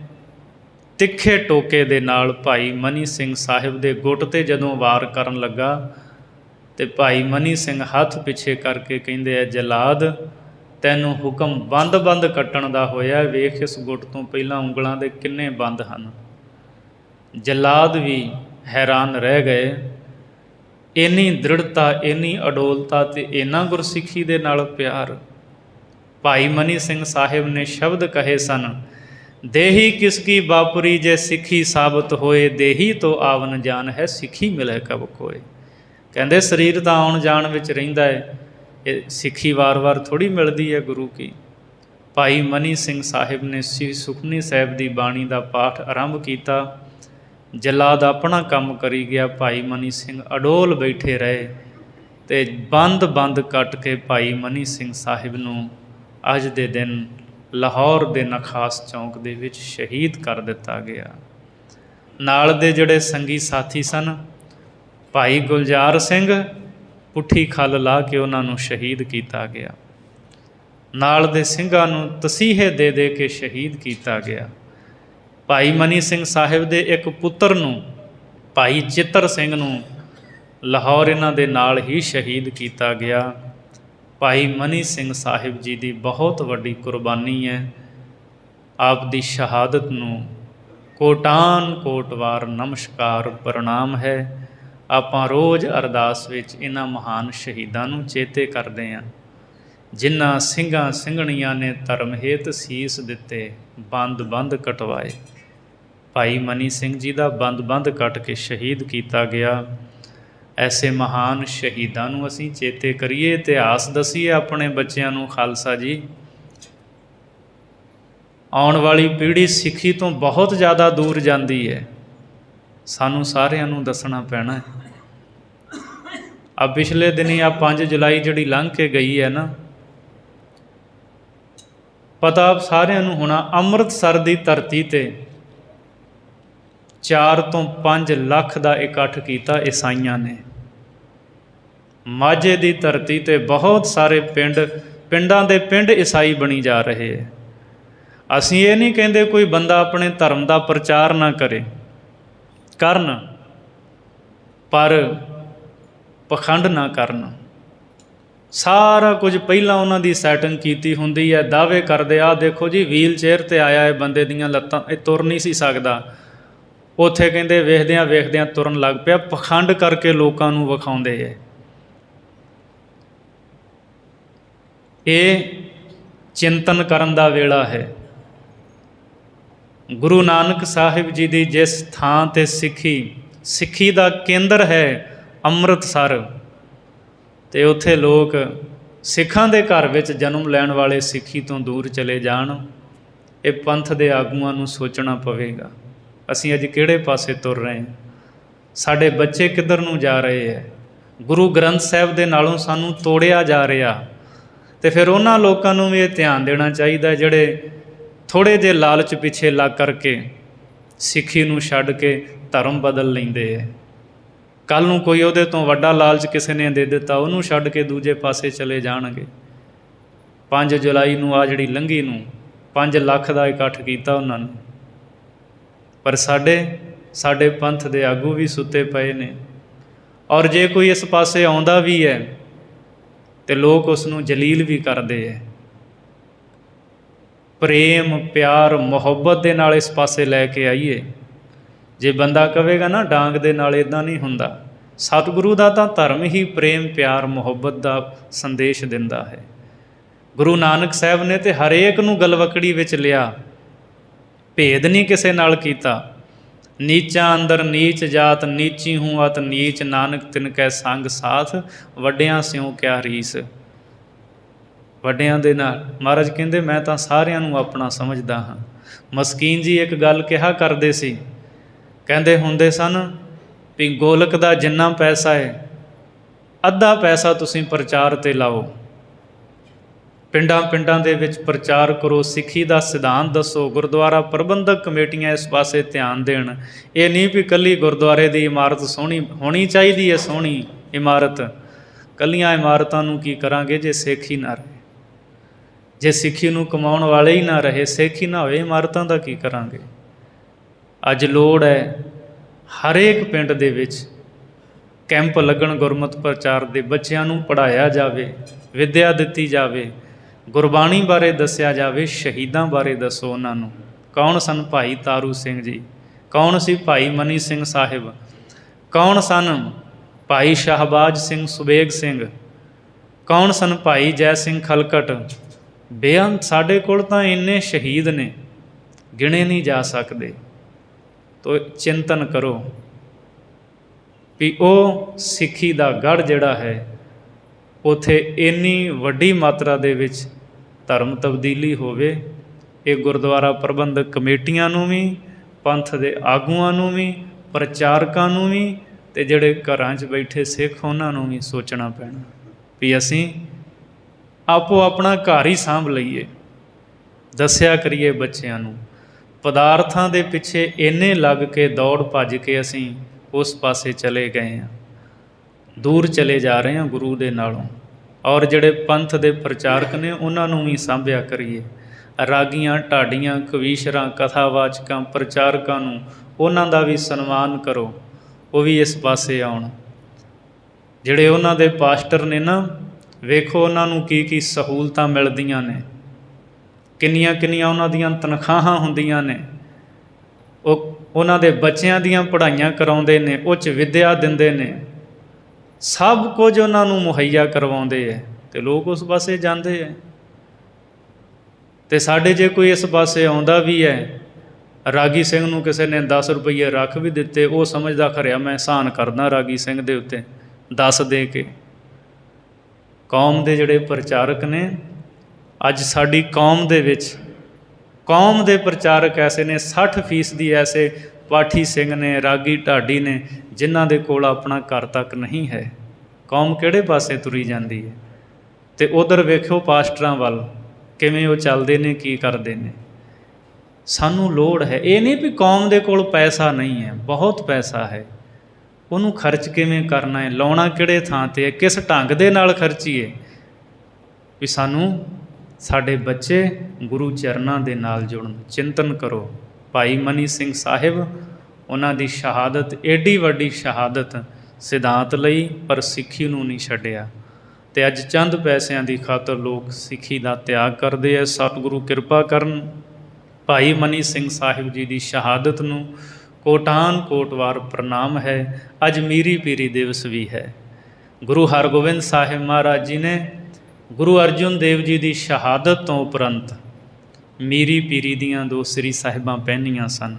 ਤਿੱਖੇ ਟੋਕੇ ਦੇ ਨਾਲ ਭਾਈ ਮਨੀ ਸਿੰਘ ਸਾਹਿਬ ਦੇ ਗੁੱਟ 'ਤੇ ਜਦੋਂ ਵਾਰ ਕਰਨ ਲੱਗਾ ਅਤੇ ਭਾਈ ਮਨੀ ਸਿੰਘ ਹੱਥ ਪਿੱਛੇ ਕਰਕੇ ਕਹਿੰਦੇ ਆ, ਜਲਾਦ ਤੈਨੂੰ ਹੁਕਮ ਬੰਦ ਕੱਟਣ ਦਾ ਹੋਇਆ, ਵੇਖ ਇਸ ਗੁੱਟ ਤੋਂ ਪਹਿਲਾਂ ਉਂਗਲਾਂ ਦੇ ਕਿੰਨੇ ਬੰਦ ਹਨ। ਜਲਾਦ ਵੀ ਹੈਰਾਨ ਰਹਿ ਗਏ। ਇੰਨੀ ਦ੍ਰਿੜਤਾ, ਇੰਨੀ ਅਡੋਲਤਾ ਅਤੇ ਇੰਨਾ ਗੁਰਸਿੱਖੀ ਦੇ ਨਾਲ ਪਿਆਰ। ਭਾਈ ਮਨੀ ਸਿੰਘ ਸਾਹਿਬ ਨੇ ਸ਼ਬਦ ਕਹੇ ਸਨ, ਦੇਹੀ ਕਿਸ ਕੀ ਬਾਪੁਰੀ ਜੇ ਸਿੱਖੀ ਸਾਬਤ ਹੋਏ, ਦੇਹੀ ਤੋਂ ਆਵਨ ਜਾਨ ਹੈ ਸਿੱਖੀ ਮਿਲੇ ਕਬ ਕੋਏ। ਕਹਿੰਦੇ ਸਰੀਰ ਤਾਂ ਆਉਣ ਜਾਣ ਵਿੱਚ ਰਹਿੰਦਾ ਹੈ, ਇਹ ਸਿੱਖੀ ਵਾਰ ਥੋੜ੍ਹੀ ਮਿਲਦੀ ਹੈ ਗੁਰੂ ਕੀ। ਭਾਈ ਮਨੀ ਸਿੰਘ ਸਾਹਿਬ ਨੇ ਸ੍ਰੀ ਸੁਖਮਨੀ ਸਾਹਿਬ ਦੀ ਬਾਣੀ ਦਾ ਪਾਠ ਆਰੰਭ ਕੀਤਾ। ਜਲਾਦ ਆਪਣਾ ਕੰਮ ਕਰੀ ਗਿਆ, ਭਾਈ ਮਨੀ ਸਿੰਘ ਅਡੋਲ ਬੈਠੇ ਰਹੇ ਅਤੇ ਬੰਦ ਕੱਟ ਕੇ ਭਾਈ ਮਨੀ ਸਿੰਘ ਸਾਹਿਬ ਨੂੰ ਅੱਜ ਦੇ ਦਿਨ ਲਾਹੌਰ ਦੇ ਨਖਾਸ ਚੌਂਕ ਦੇ ਵਿੱਚ ਸ਼ਹੀਦ ਕਰ ਦਿੱਤਾ ਗਿਆ। ਨਾਲ ਦੇ ਜਿਹੜੇ ਸੰਗੀ ਸਾਥੀ ਸਨ, ਭਾਈ ਗੁਲਜ਼ਾਰ ਸਿੰਘ, ਪੁੱਠੀ ਖੱਲ ਲਾ ਕੇ ਉਹਨਾਂ ਨੂੰ ਸ਼ਹੀਦ ਕੀਤਾ ਗਿਆ। ਨਾਲ ਦੇ ਸਿੰਘਾਂ ਨੂੰ ਤਸੀਹੇ ਦੇ ਕੇ ਸ਼ਹੀਦ ਕੀਤਾ ਗਿਆ। ਭਾਈ ਮਨੀ ਸਿੰਘ ਸਾਹਿਬ ਦੇ ਇੱਕ ਪੁੱਤਰ ਨੂੰ, ਭਾਈ ਚਿੱਤਰ ਸਿੰਘ ਨੂੰ ਲਾਹੌਰ ਇਹਨਾਂ ਦੇ ਨਾਲ ਹੀ ਸ਼ਹੀਦ ਕੀਤਾ ਗਿਆ। ਭਾਈ ਮਨੀ ਸਿੰਘ ਸਾਹਿਬ ਜੀ ਦੀ ਬਹੁਤ ਵੱਡੀ ਕੁਰਬਾਨੀ ਹੈ। ਆਪ ਦੀ ਸ਼ਹਾਦਤ ਨੂੰ ਕੋਟਾਨ ਕੋਟ ਵਾਰ ਨਮਸਕਾਰ ਪ੍ਰਣਾਮ ਹੈ। ਆਪਾਂ ਰੋਜ਼ ਅਰਦਾਸ ਵਿੱਚ ਇਹਨਾਂ ਮਹਾਨ ਸ਼ਹੀਦਾਂ ਨੂੰ ਚੇਤੇ ਕਰਦੇ ਹਾਂ, ਜਿਨ੍ਹਾਂ ਸਿੰਘਾਂ ਸਿੰਘਣੀਆਂ ਨੇ ਧਰਮ ਹੇਤ ਸੀਸ ਦਿੱਤੇ, ਬੰਦ ਕਟਵਾਏ। ਭਾਈ ਮਨੀ ਸਿੰਘ ਜੀ ਦਾ ਬੰਦ ਕੱਟ ਕੇ ਸ਼ਹੀਦ ਕੀਤਾ ਗਿਆ। ਐਸੇ ਮਹਾਨ ਸ਼ਹੀਦਾਂ ਨੂੰ ਅਸੀਂ ਚੇਤੇ ਕਰੀਏ, ਇਤਿਹਾਸ ਦਸੀਏ ਆਪਣੇ ਬੱਚਿਆਂ ਨੂੰ। ਖਾਲਸਾ ਜੀ, ਆਉਣ ਵਾਲੀ ਪੀੜ੍ਹੀ ਸਿੱਖੀ ਤੋਂ ਬਹੁਤ ਜ਼ਿਆਦਾ ਦੂਰ ਜਾਂਦੀ ਹੈ, ਸਾਨੂੰ ਸਾਰਿਆਂ ਨੂੰ ਦੱਸਣਾ ਪੈਣਾ ਹੈ। ਆ ਪਿਛਲੇ ਦਿਨੀ 5 ਜੁਲਾਈ ਜਿਹੜੀ ਲੰਘ ਕੇ ਗਈ ਹੈ ਨਾ, ਪਤਾ ਸਾਰਿਆਂ ਨੂੰ ਹੋਣਾ, ਅੰਮ੍ਰਿਤਸਰ ਦੀ ਧਰਤੀ 'ਤੇ 4 ਤੋਂ 5 ਲੱਖ ਦਾ ਇਕੱਠ ਕੀਤਾ ਈਸਾਈਆਂ ਨੇ। ਮਾਝੇ ਦੀ ਧਰਤੀ 'ਤੇ ਬਹੁਤ ਸਾਰੇ ਪਿੰਡਾਂ ਦੇ ਪਿੰਡ ਈਸਾਈ ਬਣੀ ਜਾ ਰਹੇ ਹੈ। ਅਸੀਂ ਇਹ ਨਹੀਂ ਕਹਿੰਦੇ ਕੋਈ ਬੰਦਾ ਆਪਣੇ ਧਰਮ ਦਾ ਪ੍ਰਚਾਰ ਨਾ ਕਰਨ, ਪਰ ਪਖੰਡ ਨਾ ਕਰਨ। ਸਾਰਾ ਕੁਝ ਪਹਿਲਾਂ ਉਹਨਾਂ ਦੀ ਸੈਟਿੰਗ ਕੀਤੀ ਹੁੰਦੀ ਹੈ। ਦਾਅਵੇ ਕਰਦੇ, ਆਹ ਦੇਖੋ ਜੀ ਵੀਲ ਚੇਅਰ 'ਤੇ ਆਇਆ ਹੈ, ਬੰਦੇ ਦੀਆਂ ਲੱਤਾਂ, ਇਹ ਤੁਰ ਨਹੀਂ ਸੀ ਸਕਦਾ। ਉੱਥੇ ਕਹਿੰਦੇ ਵੇਖਦਿਆਂ ਤੁਰਨ ਲੱਗ ਪਿਆ। ਪਖੰਡ ਕਰਕੇ ਲੋਕਾਂ ਨੂੰ ਵਿਖਾਉਂਦੇ ਹੈ। ਇਹ ਚਿੰਤਨ ਕਰਨ ਦਾ ਵੇਲਾ ਹੈ। ਗੁਰੂ ਨਾਨਕ ਸਾਹਿਬ ਜੀ ਦੀ ਜਿਸ ਥਾਂ 'ਤੇ ਸਿੱਖੀ ਦਾ ਕੇਂਦਰ ਹੈ ਅੰਮ੍ਰਿਤਸਰ, ਅਤੇ ਉੱਥੇ ਲੋਕ ਸਿੱਖਾਂ ਦੇ ਘਰ ਵਿੱਚ ਜਨਮ ਲੈਣ ਵਾਲੇ ਸਿੱਖੀ ਤੋਂ ਦੂਰ ਚਲੇ ਜਾਣ, ਇਹ ਪੰਥ ਦੇ ਆਗੂਆਂ ਨੂੰ ਸੋਚਣਾ ਪਵੇਗਾ। ਅਸੀਂ ਅੱਜ ਕਿਹੜੇ ਪਾਸੇ ਤੁਰ ਰਹੇ ਹਾਂ, ਸਾਡੇ ਬੱਚੇ ਕਿੱਧਰ ਨੂੰ ਜਾ ਰਹੇ ਹੈ। ਗੁਰੂ ਗ੍ਰੰਥ ਸਾਹਿਬ ਦੇ ਨਾਲੋਂ ਸਾਨੂੰ ਤੋੜਿਆ ਜਾ ਰਿਹਾ, ਅਤੇ ਫਿਰ ਉਹਨਾਂ ਲੋਕਾਂ ਨੂੰ ਵੀ ਇਹ ਧਿਆਨ ਦੇਣਾ ਚਾਹੀਦਾ ਜਿਹੜੇ ਥੋੜ੍ਹੇ ਜਿਹੇ ਲਾਲਚ ਪਿੱਛੇ ਲੱਗ ਕਰਕੇ ਸਿੱਖੀ ਨੂੰ ਛੱਡ ਕੇ ਧਰਮ ਬਦਲ ਲੈਂਦੇ ਹੈ। ਕੱਲ੍ਹ ਨੂੰ ਕੋਈ ਉਹਦੇ ਤੋਂ ਵੱਡਾ ਲਾਲਚ ਕਿਸੇ ਨੇ ਦੇ ਦਿੱਤਾ, ਉਹਨੂੰ ਛੱਡ ਕੇ ਦੂਜੇ ਪਾਸੇ ਚਲੇ ਜਾਣਗੇ। 5 ਜੁਲਾਈ ਨੂੰ ਆ ਜਿਹੜੀ ਲੰਘੀ ਨੂੰ 5 ਲੱਖ ਦਾ ਇਕੱਠ ਕੀਤਾ ਉਹਨਾਂ ਨੇ, ਪਰ ਸਾਡੇ ਪੰਥ ਦੇ ਆਗੂ ਵੀ ਸੁੱਤੇ ਪਏ ਨੇ। ਔਰ ਜੇ ਕੋਈ ਇਸ ਪਾਸੇ ਆਉਂਦਾ ਵੀ ਹੈ ਅਤੇ ਲੋਕ ਉਸ ਨੂੰ ਜਲੀਲ ਵੀ ਕਰਦੇ ਹੈ। ਪ੍ਰੇਮ ਪਿਆਰ ਮੁਹੱਬਤ ਦੇ ਨਾਲ ਇਸ ਪਾਸੇ ਲੈ ਕੇ ਆਈਏ। ਜੇ ਬੰਦਾ ਕਹੇਗਾ ਨਾ ਡਾਂਗ ਦੇ ਨਾਲ, ਇੱਦਾਂ ਨਹੀਂ ਹੁੰਦਾ। ਸਤਿਗੁਰੂ ਦਾ ਤਾਂ ਧਰਮ ਹੀ ਪ੍ਰੇਮ ਪਿਆਰ ਮੁਹੱਬਤ ਦਾ ਸੰਦੇਸ਼ ਦਿੰਦਾ ਹੈ। ਗੁਰੂ ਨਾਨਕ ਸਾਹਿਬ ਨੇ ਤਾਂ ਹਰੇਕ ਨੂੰ ਗਲਵਕੜੀ ਵਿੱਚ ਲਿਆ, ਭੇਦ ਨਹੀਂ ਕਿਸੇ ਨਾਲ ਕੀਤਾ। ਨੀਚਾਂ ਅੰਦਰ ਨੀਚ ਜਾਤ, ਨੀਚੀ ਹੂੰ ਅਤ ਨੀਚ, ਨਾਨਕ ਤਿਨ ਕੈ ਸੰਗ ਸਾਥ, ਵੱਡਿਆਂ ਸਿਉ ਕਿਆ ਰੀਸ। ਵੱਡਿਆਂ ਦੇ ਨਾਲ ਮਹਾਰਾਜ ਕਹਿੰਦੇ ਮੈਂ ਤਾਂ ਸਾਰਿਆਂ ਨੂੰ ਆਪਣਾ ਸਮਝਦਾ ਹਾਂ। ਮਸਕੀਨ ਜੀ ਇੱਕ ਗੱਲ ਕਿਹਾ ਕਰਦੇ ਸੀ, ਕਹਿੰਦੇ ਹੁੰਦੇ ਸਨ ਵੀ ਗੋਲਕ ਦਾ ਜਿੰਨਾ ਪੈਸਾ ਹੈ ਅੱਧਾ ਪੈਸਾ ਤੁਸੀਂ ਪ੍ਰਚਾਰ 'ਤੇ ਲਾਓ, ਪਿੰਡਾਂ ਪਿੰਡਾਂ ਦੇ ਵਿੱਚ ਪ੍ਰਚਾਰ ਕਰੋ, ਸਿੱਖੀ ਦਾ ਸਿਧਾਂਤ ਦੱਸੋ, ਗੁਰਦੁਆਰਾ ਪ੍ਰਬੰਧਕ ਕਮੇਟੀਆਂ ਇਸ ਪਾਸੇ ਧਿਆਨ ਦੇਣ। ਇਹ ਨਹੀਂ ਵੀ ਇਕੱਲੀ ਗੁਰਦੁਆਰੇ ਦੀ ਇਮਾਰਤ ਸੋਹਣੀ ਹੋਣੀ ਚਾਹੀਦੀ ਹੈ, ਸੋਹਣੀ ਇਮਾਰਤ, ਇਕੱਲੀਆਂ ਇਮਾਰਤਾਂ ਨੂੰ ਕੀ ਕਰਾਂਗੇ ਜੇ ਸਿੱਖ ਹੀ ਨਾ ਰਹੇ, ਜੇ ਸਿੱਖੀ ਨੂੰ ਕਮਾਉਣ ਵਾਲੇ ਹੀ ਨਾ ਰਹੇ, ਸਿੱਖ ਹੀ ਨਾ ਹੋਏ, ਇਮਾਰਤਾਂ ਦਾ ਕੀ ਕਰਾਂਗੇ। ਅੱਜ ਲੋੜ ਹੈ ਹਰੇਕ ਪਿੰਡ ਦੇ ਵਿੱਚ ਕੈਂਪ ਲੱਗਣ ਗੁਰਮਤਿ ਪ੍ਰਚਾਰ ਦੇ, ਬੱਚਿਆਂ ਨੂੰ ਪੜ੍ਹਾਇਆ ਜਾਵੇ, ਵਿੱਦਿਆ ਦਿੱਤੀ ਜਾਵੇ, ਗੁਰਬਾਣੀ ਬਾਰੇ ਦੱਸਿਆ ਜਾਵੇ, ਸ਼ਹੀਦਾਂ ਬਾਰੇ ਦੱਸੋ ਉਹਨਾਂ ਨੂੰ। ਕੌਣ ਸਨ ਭਾਈ ਤਾਰੂ ਸਿੰਘ ਜੀ, ਕੌਣ ਸੀ ਭਾਈ ਮਨੀ ਸਿੰਘ ਸਾਹਿਬ, ਕੌਣ ਸਨ ਭਾਈ ਸ਼ਾਹਬਾਜ਼ ਸਿੰਘ ਸੁਬੇਗ ਸਿੰਘ, ਕੌਣ ਸਨ ਭਾਈ ਜੈ ਸਿੰਘ ਖਲਕਟ। ਬੇਅੰਤ ਸਾਡੇ ਕੋਲ ਤਾਂ ਇੰਨੇ ਸ਼ਹੀਦ ਨੇ, ਗਿਣੇ ਨਹੀਂ ਜਾ ਸਕਦੇ। ਤੋ ਚਿੰਤਨ ਕਰੋ ਵੀ ਉਹ ਸਿੱਖੀ ਦਾ ਗੜ੍ਹ ਜਿਹੜਾ ਹੈ ਉੱਥੇ ਇੰਨੀ ਵੱਡੀ ਮਾਤਰਾ ਦੇ ਵਿੱਚ ਧਰਮ ਤਬਦੀਲੀ ਹੋਵੇ। ਇਹ ਗੁਰਦੁਆਰਾ ਪ੍ਰਬੰਧਕ ਕਮੇਟੀਆਂ ਨੂੰ ਵੀ, ਪੰਥ ਦੇ ਆਗੂਆਂ ਨੂੰ ਵੀ, ਪ੍ਰਚਾਰਕਾਂ ਨੂੰ ਵੀ, ਅਤੇ ਜਿਹੜੇ ਘਰਾਂ 'ਚ ਬੈਠੇ ਸਿੱਖ ਉਹਨਾਂ ਨੂੰ ਵੀ ਸੋਚਣਾ ਪੈਣਾ ਵੀ ਅਸੀਂ ਆਪੋ ਆਪਣਾ ਘਰ ਹੀ ਸਾਂਭ ਲਈਏ। ਦੱਸਿਆ ਕਰੀਏ ਬੱਚਿਆਂ ਨੂੰ। ਪਦਾਰਥਾਂ ਦੇ ਪਿੱਛੇ ਇੰਨੇ ਲੱਗ ਕੇ ਦੌੜ ਭੱਜ ਕੇ ਅਸੀਂ ਉਸ ਪਾਸੇ ਚਲੇ ਗਏ ਹਾਂ, ਦੂਰ ਚਲੇ ਜਾ ਰਹੇ ਹਾਂ ਗੁਰੂ ਦੇ ਨਾਲੋਂ। ਔਰ ਜਿਹੜੇ ਪੰਥ ਦੇ ਪ੍ਰਚਾਰਕ ਨੇ ਉਹਨਾਂ ਨੂੰ ਵੀ ਸਾਂਭਿਆ ਕਰੀਏ। ਰਾਗੀਆਂ, ਢਾਡੀਆਂ, ਕਵੀਸ਼ਰਾਂ, ਕਥਾਵਾਚਕਾਂ, ਪ੍ਰਚਾਰਕਾਂ ਨੂੰ ਉਹਨਾਂ ਦਾ ਵੀ ਸਨਮਾਨ ਕਰੋ, ਉਹ ਵੀ ਇਸ ਪਾਸੇ ਆਉਣ। ਜਿਹੜੇ ਉਹਨਾਂ ਦੇ ਪਾਸਟਰ ਨੇ ਨਾ, ਵੇਖੋ ਉਹਨਾਂ ਨੂੰ ਕੀ ਕੀ ਸਹੂਲਤਾਂ ਮਿਲਦੀਆਂ ਨੇ, ਕਿੰਨੀਆਂ ਕਿੰਨੀਆਂ ਉਹਨਾਂ ਦੀਆਂ ਤਨਖਾਹਾਂ ਹੁੰਦੀਆਂ ਨੇ। ਉਹ ਉਹਨਾਂ ਦੇ ਬੱਚਿਆਂ ਦੀਆਂ ਪੜ੍ਹਾਈਆਂ ਕਰਾਉਂਦੇ ਨੇ, ਉਹ 'ਚ ਵਿੱਦਿਆ ਦਿੰਦੇ ਨੇ, ਸਭ ਕੁਝ ਉਹਨਾਂ ਨੂੰ ਮੁਹੱਈਆ ਕਰਵਾਉਂਦੇ ਹੈ, ਅਤੇ ਲੋਕ ਉਸ ਪਾਸੇ ਜਾਂਦੇ ਹੈ। ਅਤੇ ਸਾਡੇ ਜੇ ਕੋਈ ਇਸ ਪਾਸੇ ਆਉਂਦਾ ਵੀ ਹੈ, ਰਾਗੀ ਸਿੰਘ ਨੂੰ ਕਿਸੇ ਨੇ 10 ਰੁਪਈਏ ਰੱਖ ਵੀ ਦਿੱਤੇ, ਉਹ ਸਮਝਦਾ ਖਰਿਆ ਮੈਂ ਇਹਸਾਨ ਕਰਦਾ ਰਾਗੀ ਸਿੰਘ ਦੇ ਉੱਤੇ 10 ਦੇ ਕੇ। ਕੌਮ ਦੇ ਜਿਹੜੇ ਪ੍ਰਚਾਰਕ ਨੇ, ਅੱਜ ਸਾਡੀ ਕੌਮ ਦੇ ਵਿੱਚ ਕੌਮ ਦੇ ਪ੍ਰਚਾਰਕ ਐਸੇ ਨੇ, 60% ਐਸੇ ਪਾਠੀ ਸਿੰਘ ਨੇ, ਰਾਗੀ ਢਾਡੀ ਨੇ, ਜਿਨ੍ਹਾਂ ਦੇ ਕੋਲ ਆਪਣਾ ਘਰ ਤੱਕ ਨਹੀਂ ਹੈ। ਕੌਮ ਕਿਹੜੇ ਪਾਸੇ ਤੁਰੀ ਜਾਂਦੀ ਹੈ। ਅਤੇ ਉੱਧਰ ਵੇਖਿਓ ਪਾਸਟਰਾਂ ਵੱਲ ਕਿਵੇਂ ਉਹ ਚੱਲਦੇ ਨੇ, ਕੀ ਕਰਦੇ ਨੇ। ਸਾਨੂੰ ਲੋੜ ਹੈ, ਇਹ ਨਹੀਂ ਵੀ ਕੌਮ ਦੇ ਕੋਲ ਪੈਸਾ ਨਹੀਂ ਹੈ, ਬਹੁਤ ਪੈਸਾ ਹੈ, ਉਹਨੂੰ ਖਰਚ ਕਿਵੇਂ ਕਰਨਾ ਹੈ, ਲਾਉਣਾ ਕਿਹੜੇ ਥਾਂ 'ਤੇ ਹੈ, ਕਿਸ ਢੰਗ ਦੇ ਨਾਲ ਖਰਚੀਏ। ਵੀ ਸਾਨੂੰ ਸਾਡੇ ਬੱਚੇ ਗੁਰੂ ਚਰਨਾਂ ਦੇ ਨਾਲ ਜੁੜਨ। ਚਿੰਤਨ ਕਰੋ। ਭਾਈ ਮਨੀ ਸਿੰਘ ਸਾਹਿਬ, ਉਹਨਾਂ ਦੀ ਸ਼ਹਾਦਤ, ਏਡੀ ਵੱਡੀ ਸ਼ਹਾਦਤ ਸਿਧਾਂਤ ਲਈ, ਪਰ ਸਿੱਖੀ ਨੂੰ ਨਹੀਂ ਛੱਡਿਆ। ਅਤੇ ਅੱਜ ਚੰਦ ਪੈਸਿਆਂ ਦੀ ਖਾਤਰ ਲੋਕ ਸਿੱਖੀ ਦਾ ਤਿਆਗ ਕਰਦੇ ਹੈ। ਸਤਿਗੁਰੂ ਕਿਰਪਾ ਕਰਨ। ਭਾਈ ਮਨੀ ਸਿੰਘ ਸਾਹਿਬ ਜੀ ਦੀ ਸ਼ਹਾਦਤ ਨੂੰ ਕੋਟਾਨ ਕੋਟ ਵਾਰ ਪ੍ਰਣਾਮ ਹੈ। ਅੱਜ ਮੀਰੀ ਪੀਰੀ ਦਿਵਸ ਵੀ ਹੈ। ਗੁਰੂ ਹਰਗੋਬਿੰਦ ਸਾਹਿਬ ਮਹਾਰਾਜ ਜੀ ਨੇ ਗੁਰੂ ਅਰਜਨ ਦੇਵ ਜੀ ਦੀ ਸ਼ਹਾਦਤ ਤੋਂ ਉਪਰੰਤ ਮੀਰੀ ਪੀਰੀ ਦੀਆਂ 2 ਸ੍ਰੀ ਸਾਹਿਬਾਂ ਪਹਿਨੀਆਂ ਸਨ।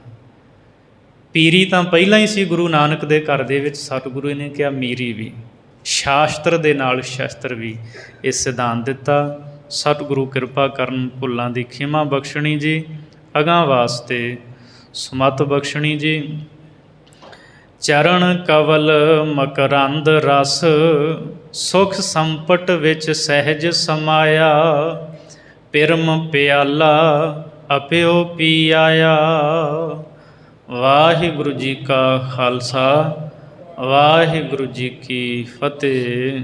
ਪੀਰੀ ਤਾਂ ਪਹਿਲਾਂ ਹੀ ਸੀ ਗੁਰੂ ਨਾਨਕ ਦੇ ਘਰ ਦੇ ਵਿੱਚ, ਸਤਿਗੁਰੂ ਨੇ ਕਿਹਾ ਮੀਰੀ ਵੀ, ਸ਼ਾਸਤਰ ਦੇ ਨਾਲ ਸ਼ਸਤਰ ਵੀ, ਇਹ ਸਿਧਾਂਤ ਦਿੱਤਾ। ਸਤਿਗੁਰੂ ਕਿਰਪਾ ਕਰਨ, ਭੁੱਲਾਂ ਦੀ ਖਿਮਾ ਬਖਸ਼ਣੀ ਜੀ, ਅਗਾਂਹ ਵਾਸਤੇ ਸੁਮਤ ਬਖਸ਼ਣੀ ਜੀ। ਚਰਨ ਕਵਲ ਮਕਰੰਦ ਰਸ, ਸੁਖ ਸੰਪਟ ਵਿੱਚ ਸਹਿਜ ਸਮਾਇਆ, ਪਿਰਮ ਪਿਆਲਾ ਅਪਿਓ ਪੀ ਆਇਆ। ਵਾਹਿਗੁਰੂ ਜੀ ਕਾ ਖਾਲਸਾ, ਵਾਹਿਗੁਰੂ ਜੀ ਕੀ ਫਤਿਹ।